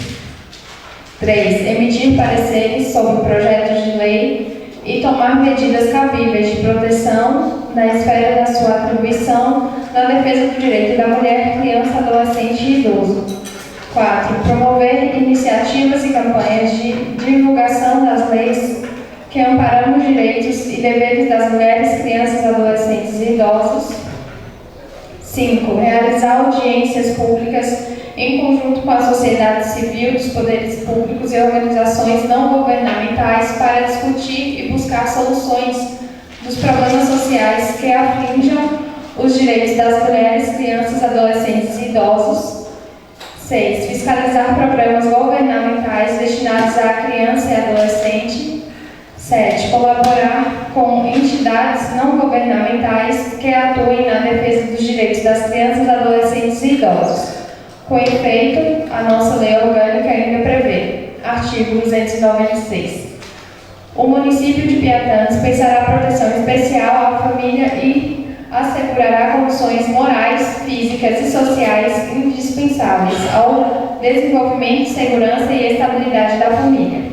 3. Emitir pareceres sobre o projeto de lei e tomar medidas cabíveis de proteção na esfera da sua atribuição na defesa do direito da mulher, criança, adolescente e idoso. 4. Promover iniciativas e campanhas de divulgação das leis que amparam os direitos e deveres das mulheres, crianças, adolescentes e idosos. 5. Realizar audiências públicas em conjunto com a sociedade civil, dos poderes públicos e organizações não governamentais para discutir e buscar soluções dos problemas sociais que afligem os direitos das mulheres, crianças, adolescentes e idosos. 6. Fiscalizar programas governamentais destinados à criança e adolescente. 7. Colaborar com entidades não governamentais que atuem na defesa dos direitos das crianças, adolescentes e idosos. Com efeito, a nossa lei orgânica ainda prevê. Artigo 296. O município de Piatã dispensará proteção especial à família e assegurará condições morais, físicas e sociais indispensáveis ao desenvolvimento, segurança e estabilidade da família.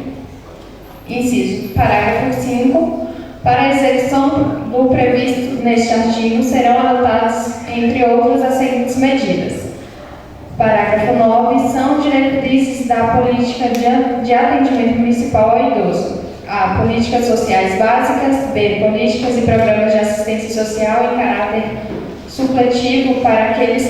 Inciso. Parágrafo 5. Para a execução do previsto neste artigo, serão adotadas, entre outras, as seguintes medidas. Parágrafo 9. São diretrizes da política de atendimento municipal ao idoso. A. Políticas sociais básicas. B. Políticas e programas de assistência social em caráter supletivo para aqueles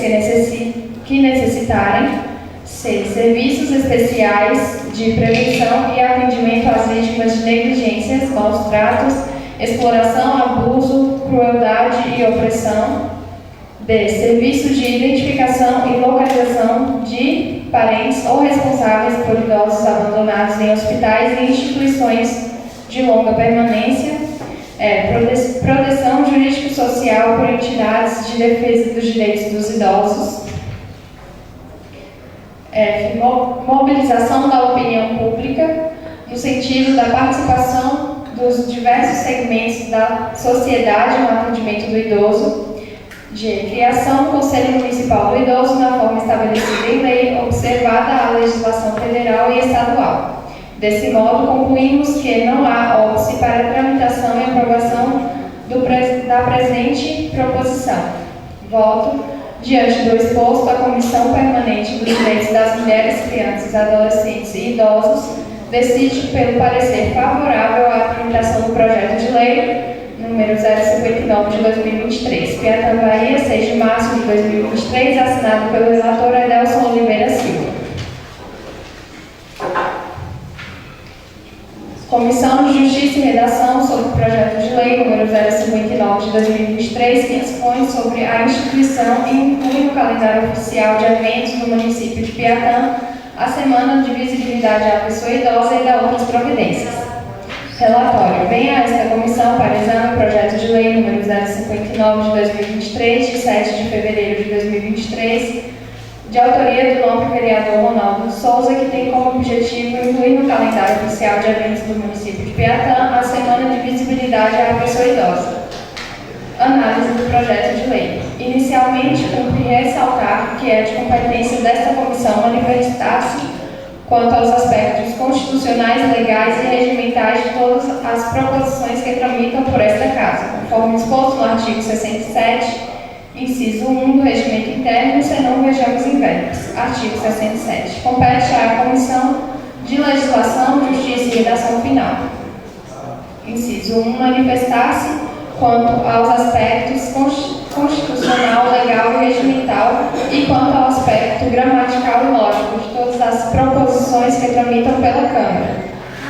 que necessitarem. C. Serviços especiais de prevenção e atendimento às vítimas de negligências, maus tratos, exploração, abuso, crueldade e opressão. D. Serviço de identificação e localização de parentes ou responsáveis por idosos abandonados em hospitais e instituições de longa permanência. Proteção jurídico-social por entidades de defesa dos direitos dos idosos. F. Mobilização da opinião pública no sentido da participação dos diversos segmentos da sociedade no atendimento do idoso. G. Criação do Conselho Municipal do Idoso na forma estabelecida em lei, observada a legislação federal e estadual. Desse modo, concluímos que não há óbice para a tramitação e aprovação da presente proposição. Voto. Diante do exposto, a Comissão Permanente dos Direitos das Mulheres, Crianças, Adolescentes e Idosos decide pelo parecer favorável à tramitação do projeto de lei número 059 de 2023, Piatã, Bahia, 6 de março de 2023, assinado pelo relator Edelson Oliveira Silva. Comissão de Justiça e Redação sobre o projeto de lei número 059 de 2023, que dispõe sobre a instituição e inclui no calendário oficial de eventos do município de Piatã a Semana de Visibilidade à Pessoa Idosa e da outras providências. Relatório. Venha a esta comissão para exame o projeto de lei número 059 de 2023, de 7 de fevereiro de 2023, de autoria do nobre vereador Ronaldo Souza, que tem como objetivo incluir no calendário oficial de eventos do município de Piatã a Semana de Visibilidade à Pessoa Idosa. Análise do projeto de lei. Inicialmente, cumpre ressaltar que é de competência desta comissão manifestar-se quanto aos aspectos constitucionais, legais e regimentais de todas as proposições que tramitam por esta Casa, conforme exposto no artigo 67, inciso 1 do Regimento Interno, senão vejamos em verbos. Artigo 67. Compete à Comissão de Legislação, Justiça e Redação Final. Inciso 1. Manifestar-se quanto aos aspectos constitucional, legal e regimental e quanto ao aspecto gramatical e lógico de todas as proposições que tramitam pela Câmara,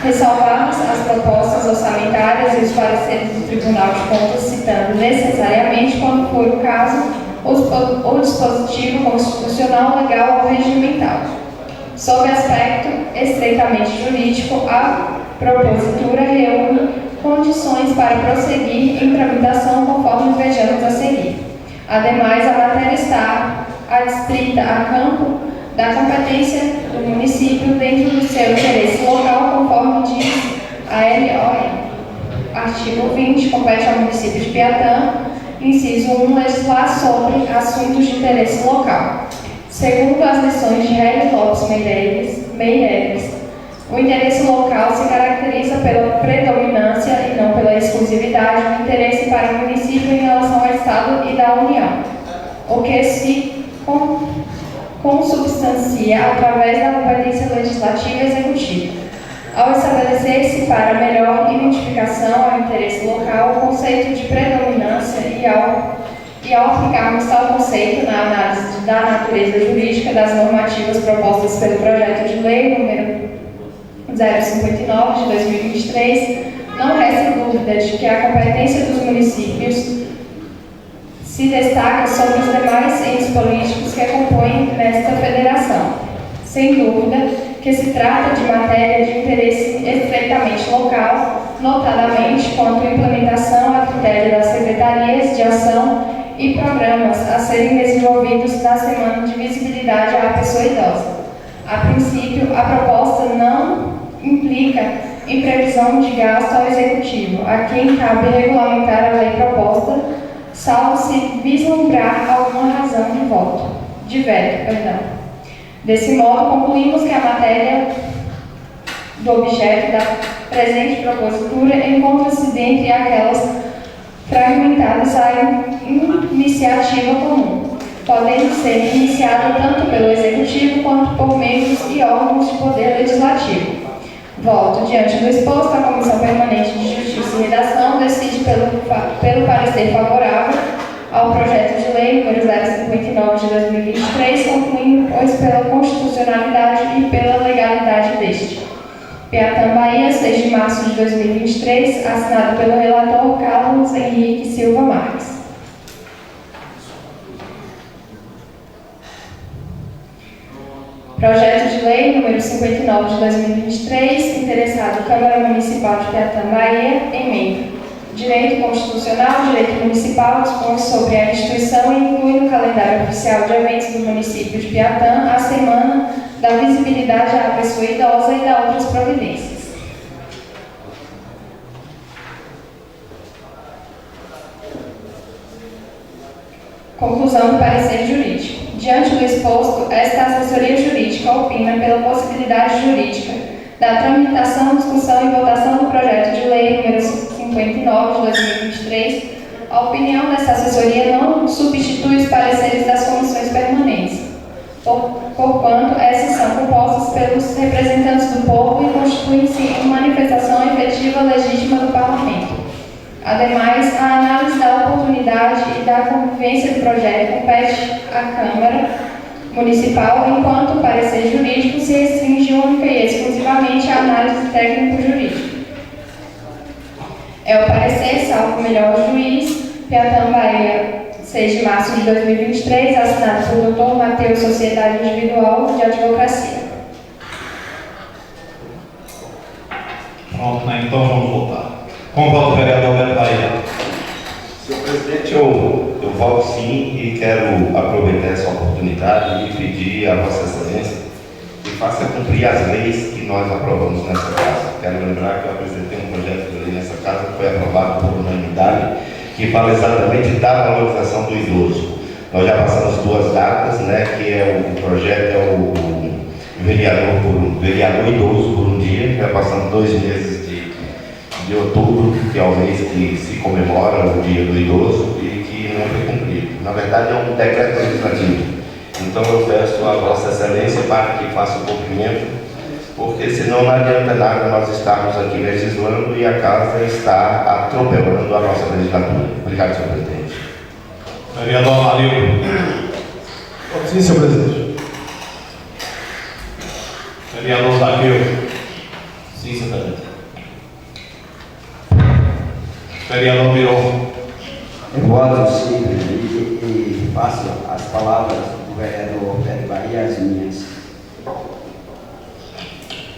ressalvadas as propostas orçamentárias e os pareceres do Tribunal de Contas, citando necessariamente, quando for o caso, o dispositivo constitucional, legal ou regimental. Sob aspecto estreitamente jurídico, a propositura reúne condições para prosseguir em tramitação conforme vejamos a seguir. Ademais, a matéria está adscrita a campo da competência do município dentro do seu interesse local, conforme diz a LOM. Artigo 20. Compete ao município de Piatã, inciso 1, legislar sobre assuntos de interesse local. Segundo as lições de Hélio Lopes Meireles, o interesse local se caracteriza pela predominância e não pela exclusividade do interesse para o município em relação ao Estado e da União, o que se consubstancia através da competência legislativa e executiva. Ao estabelecer-se para melhor identificação ao interesse local o conceito de predominância e ao aplicarmos tal conceito na análise da natureza jurídica das normativas propostas pelo projeto de lei número 059 de 2023, não resta dúvida de que a competência dos municípios se destaca sobre os demais entes políticos que compõem nesta federação. Sem dúvida que se trata de matéria de interesse estreitamente local, notadamente quanto à implementação a critério das secretarias de ação e programas a serem desenvolvidos na Semana de Visibilidade à Pessoa Idosa. A princípio, a proposta não implica em previsão de gasto ao Executivo, a quem cabe regulamentar a lei proposta, salvo se vislumbrar alguma razão de veto. Desse modo, concluímos que a matéria do objeto da presente propositura encontra-se dentre aquelas fragmentadas à iniciativa comum, podendo ser iniciada tanto pelo Executivo quanto por membros e órgãos de poder legislativo. Voto. Diante do exposto, a Comissão Permanente de Justiça e Redação decide pelo parecer favorável ao projeto de lei número 059 de 2023, concluindo, pois, pela constitucionalidade e pela legalidade deste. Piatã, Bahia, 6 de março de 2023, assinado pelo relator Carlos Henrique Silva Marques. Projeto de lei número 59 de 2023, interessado Câmara Municipal de Piatã, Bahia, emenda. Direito Constitucional, Direito Municipal, dispõe sobre a instituição e inclui no calendário oficial de eventos do município de Piatã a Semana da Visibilidade à Pessoa Idosa e da outras providências. Conclusão do parecer jurídico. Diante do exposto, esta assessoria jurídica opina pela possibilidade jurídica da tramitação, discussão e votação do projeto de lei número 59 de 2023. A opinião desta assessoria não substitui os pareceres das comissões permanentes, porquanto essas são compostas pelos representantes do povo e constituem-se em manifestação efetiva legítima do Parlamento. Ademais, a análise da oportunidade e da convivência do projeto compete à Câmara Municipal, enquanto o parecer jurídico se restringe única e exclusivamente à análise técnico-jurídica. É o parecer, salvo melhor juiz, Piatã, Bahia, 6 de março de 2023, assinado por Dr. Matheus, Sociedade Individual de Advocacia. Pronto, né? Então vamos votar. Como vota o vereador Beto Bahia? Senhor presidente, eu voto sim e quero aproveitar essa oportunidade e pedir a Vossa Excelência que faça cumprir as leis que nós aprovamos nessa casa. Quero lembrar que eu apresentei um projeto de lei nessa casa que foi aprovado por unanimidade, que fala exatamente da valorização do idoso. Nós já passamos 2 datas, né, que é o projeto é o vereador idoso por um dia, já passamos 2 meses de outubro, que é o mês que se comemora o dia do idoso e que não foi cumprido. Na verdade é um decreto legislativo. Então eu peço a Vossa Excelência para que faça o cumprimento, porque senão não adianta nada nós estarmos aqui legislando e a casa está atropelando a nossa legislatura. Obrigado, senhor presidente. Vereador Amarildo. Sim, senhor presidente. Vereador Zaqueu. Sim, senhor presidente. Vereador Miron. Eu voto sim, e faço as palavras do vereador Beto Bahia as minhas.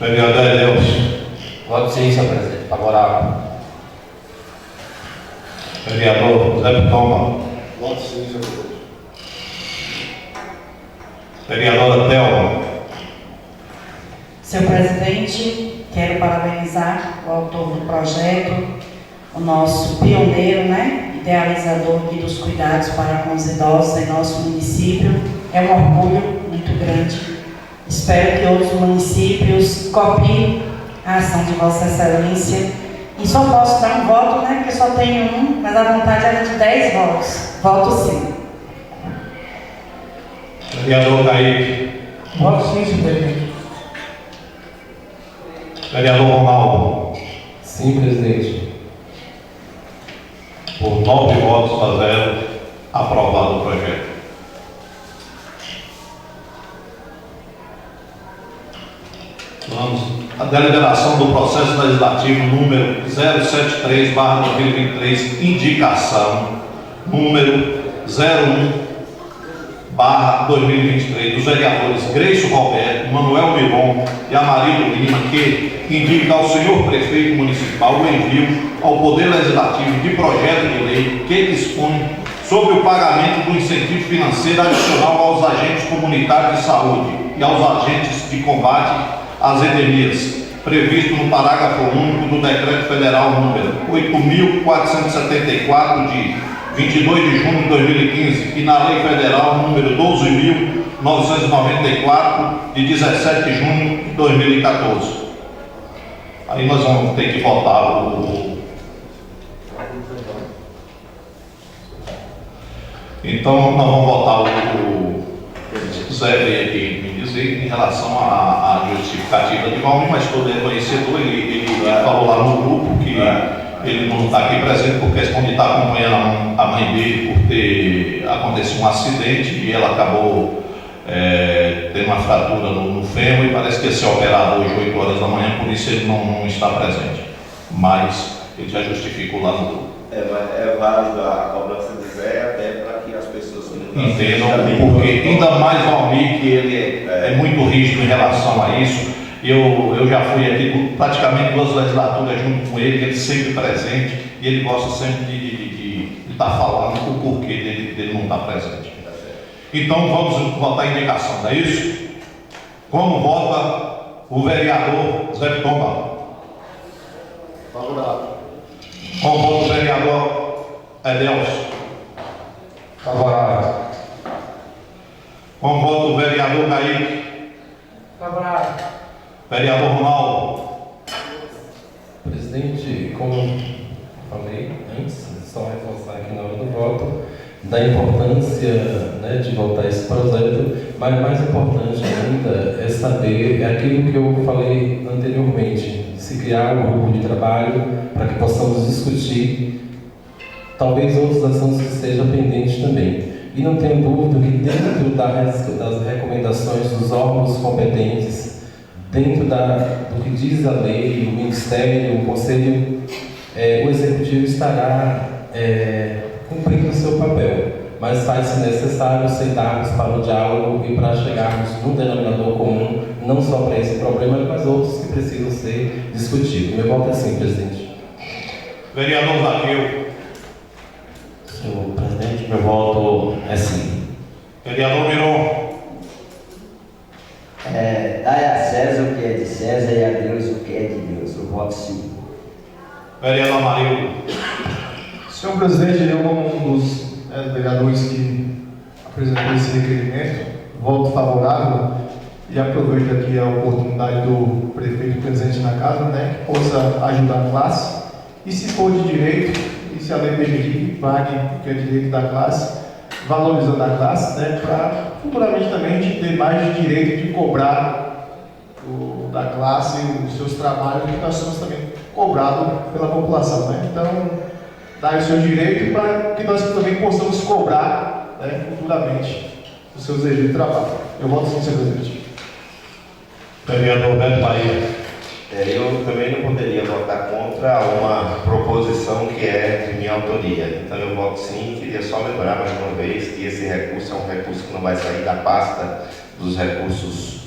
Vereador Edelcio. Voto sim, senhor presidente. Favorável. Vereador Zé Toma. Voto sim, senhor presidente. Vereadora Thelma. Senhor presidente, quero parabenizar o autor do projeto, o nosso pioneiro, né, idealizador aqui dos cuidados para com os idosos em nosso município. É um orgulho muito grande. Espero que outros municípios copiem a ação de Vossa Excelência. E só posso dar um voto, né, porque só tenho um, mas a vontade era de 10 votos. Voto sim. Vereador Caíque. Voto sim, senhor presidente. Vereador Ronaldo. Sim, presidente. Por 9 votos a 0, aprovado o projeto. Vamos à deliberação do processo legislativo número 073/2023, indicação número 01/2023 dos vereadores Greiso Roberto, Manuel Miron e Amarildo Lima, que indica ao senhor prefeito municipal o envio ao Poder Legislativo de projeto de lei que dispõe sobre o pagamento do incentivo financeiro adicional aos agentes comunitários de saúde e aos agentes de combate às endemias, previsto no parágrafo único do Decreto Federal número 8.474 de 22 de junho de 2015 e na Lei Federal número 12.994 de 17 de junho de 2014. Aí nós vamos ter que votar Então nós vamos votar o Zé veio aqui me dizer em relação à justificativa de Valmir, mas todo é conhecedor, ele falou lá no grupo que ele não está aqui presente por questão de estar acompanhando a mãe dele por ter acontecido um acidente e ela acabou tendo uma fratura no fêmur e parece que ia ser operado hoje 8 horas da manhã, por isso ele não está presente. Mas ele já justificou lá no grupo. É válido a cobrança de Zé até para que as pessoas entendam, porque ainda mais Valmir, que ele é muito rígido em relação a isso. Eu já fui aqui praticamente 2 legislaturas junto com ele sempre presente, e ele gosta sempre de estar falando o porquê dele não estar presente. Então vamos votar a indicação, não é isso? Como vota o vereador Zé Tomba? Favorável. Como vota o vereador Edelcio? Favorável. Como vota o vereador Caíque? Favorável. Vereador Ronaldo? Presidente, como falei antes, só reforçar aqui na hora do voto, da importância, né, de votar esse projeto, mas mais importante ainda é saber aquilo que eu falei anteriormente, se criar um grupo de trabalho para que possamos discutir talvez outros assuntos que estejam pendentes também. E não tenho dúvida que dentro das recomendações dos órgãos competentes, dentro do que diz a lei, o Ministério, o Conselho o Executivo estará cumprindo o seu papel, mas faz-se necessário sentarmos para o diálogo e para chegarmos num denominador comum, não só para esse problema, mas outros que precisam ser discutidos. Meu voto é sim, presidente. Vereador Zaqueu. Senhor presidente, meu voto é sim. Vereador Miron. Dai a César o que é de César e a Deus o que é de Deus. Eu voto sim. Vereador Amarildo. Senhor presidente, eu como um dos vereadores que apresentou esse requerimento, voto favorável e aproveito aqui a oportunidade do prefeito presente na casa, né, que possa ajudar a classe e, se for de direito, e se a lei permitir, pague o que é direito da classe, valorizando a classe, né, para futuramente também a gente ter mais de direito de cobrar da classe os seus trabalhos que nós somos também cobrados pela população, né? Então, dar o seu direito para que nós também possamos cobrar, né, futuramente os seus devidos de trabalho. Eu voto sim, senhor presidente. Vereador Beto Bahia. Eu também não poderia votar contra uma proposição que é de minha autoria. Então eu voto sim. Queria só lembrar mais uma vez que esse recurso é um recurso que não vai sair da pasta dos recursos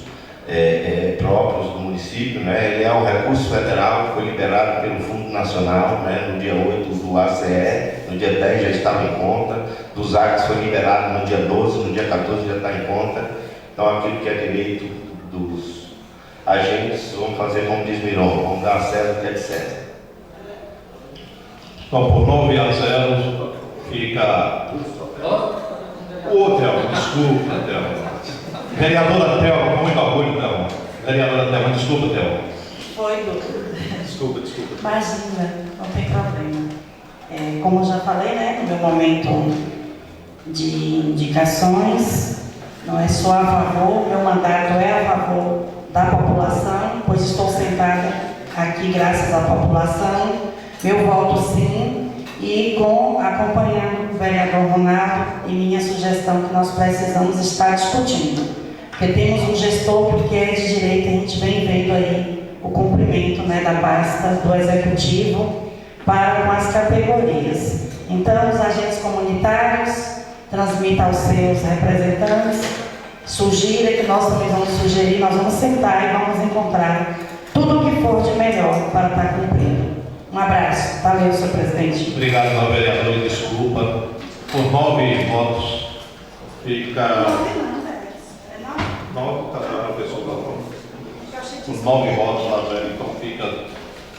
próprios do município, né? Ele é um recurso federal, foi liberado pelo Fundo Nacional, né? No dia 8 do ACE, no dia 10 já estava em conta, dos ACs foi liberado no dia 12, no dia 14 já está em conta. Então aquilo que é direito dos agentes, vamos fazer como diz Miron, vamos dar a César o que é de César. Então, por 9-0, fica... Ô, Thelma, desculpa, Thelma. Vereadora Thelma, com muito orgulho, Thelma. Vereadora Thelma, desculpa, Thelma. Foi, doutor. Desculpa. Imagina, não tem problema. Como eu já falei, né, no meu momento de indicações, não é só a favor, meu mandato é a favor da população, pois estou sentada aqui graças à população. Meu voto sim, e acompanhando o vereador Ronaldo e minha sugestão que nós precisamos estar discutindo. Porque temos um gestor que é de direito, a gente vem vendo aí o cumprimento, né, da pasta do Executivo para com as categorias. Então, os agentes comunitários transmitam aos seus representantes, sugira que nós também vamos sugerir, nós vamos sentar e vamos encontrar tudo o que for de melhor para estar cumprindo. Um abraço. Valeu, senhor presidente. Obrigado, meu vereador, desculpa. Por 9 votos, fica... 9, a pessoa está falando. Por 9 votos, tá vendo? Então fica...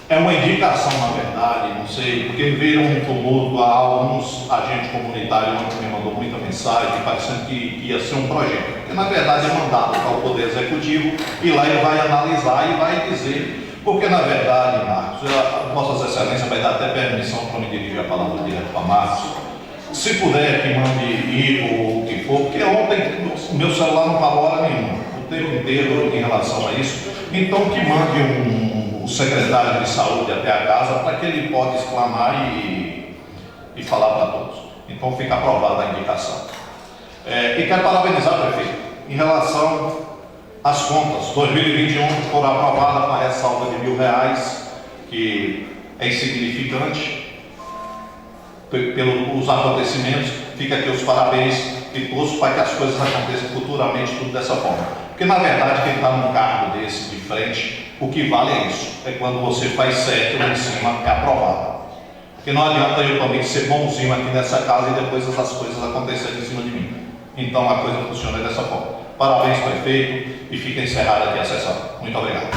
É uma indicação, na verdade, não sei, porque viram um tumulto, há alguns agentes comunitários que me mandou muita mensagem, parecendo que ia ser um projeto. Porque, na verdade, é mandado para o Poder Executivo e lá ele vai analisar e vai dizer. Porque, na verdade, Marcos, Vossas Excelências vai dar até permissão para me dirigir a palavra direto para Marcos. Se puder, que mande ir ou o que for, porque ontem o meu celular não parou hora nenhuma, o tempo inteiro em relação a isso. Então, que mande o secretário de saúde até a casa para que ele possa exclamar e falar para todos. Então fica aprovada a indicação. E quero parabenizar o prefeito em relação às contas. 2021 foram aprovadas com a ressalva de R$1.000, que é insignificante pelos acontecimentos. Fica aqui os parabéns de todos para que as coisas aconteçam futuramente tudo dessa forma. Porque na verdade quem está num cargo desse de frente, o que vale é isso, é quando você faz certo lá em cima, é aprovado. Porque não adianta eu também ser bonzinho aqui nessa casa e depois essas coisas acontecerem em cima de mim. Então a coisa funciona dessa forma. Parabéns, prefeito, e fica encerrada aqui a sessão. Muito obrigado.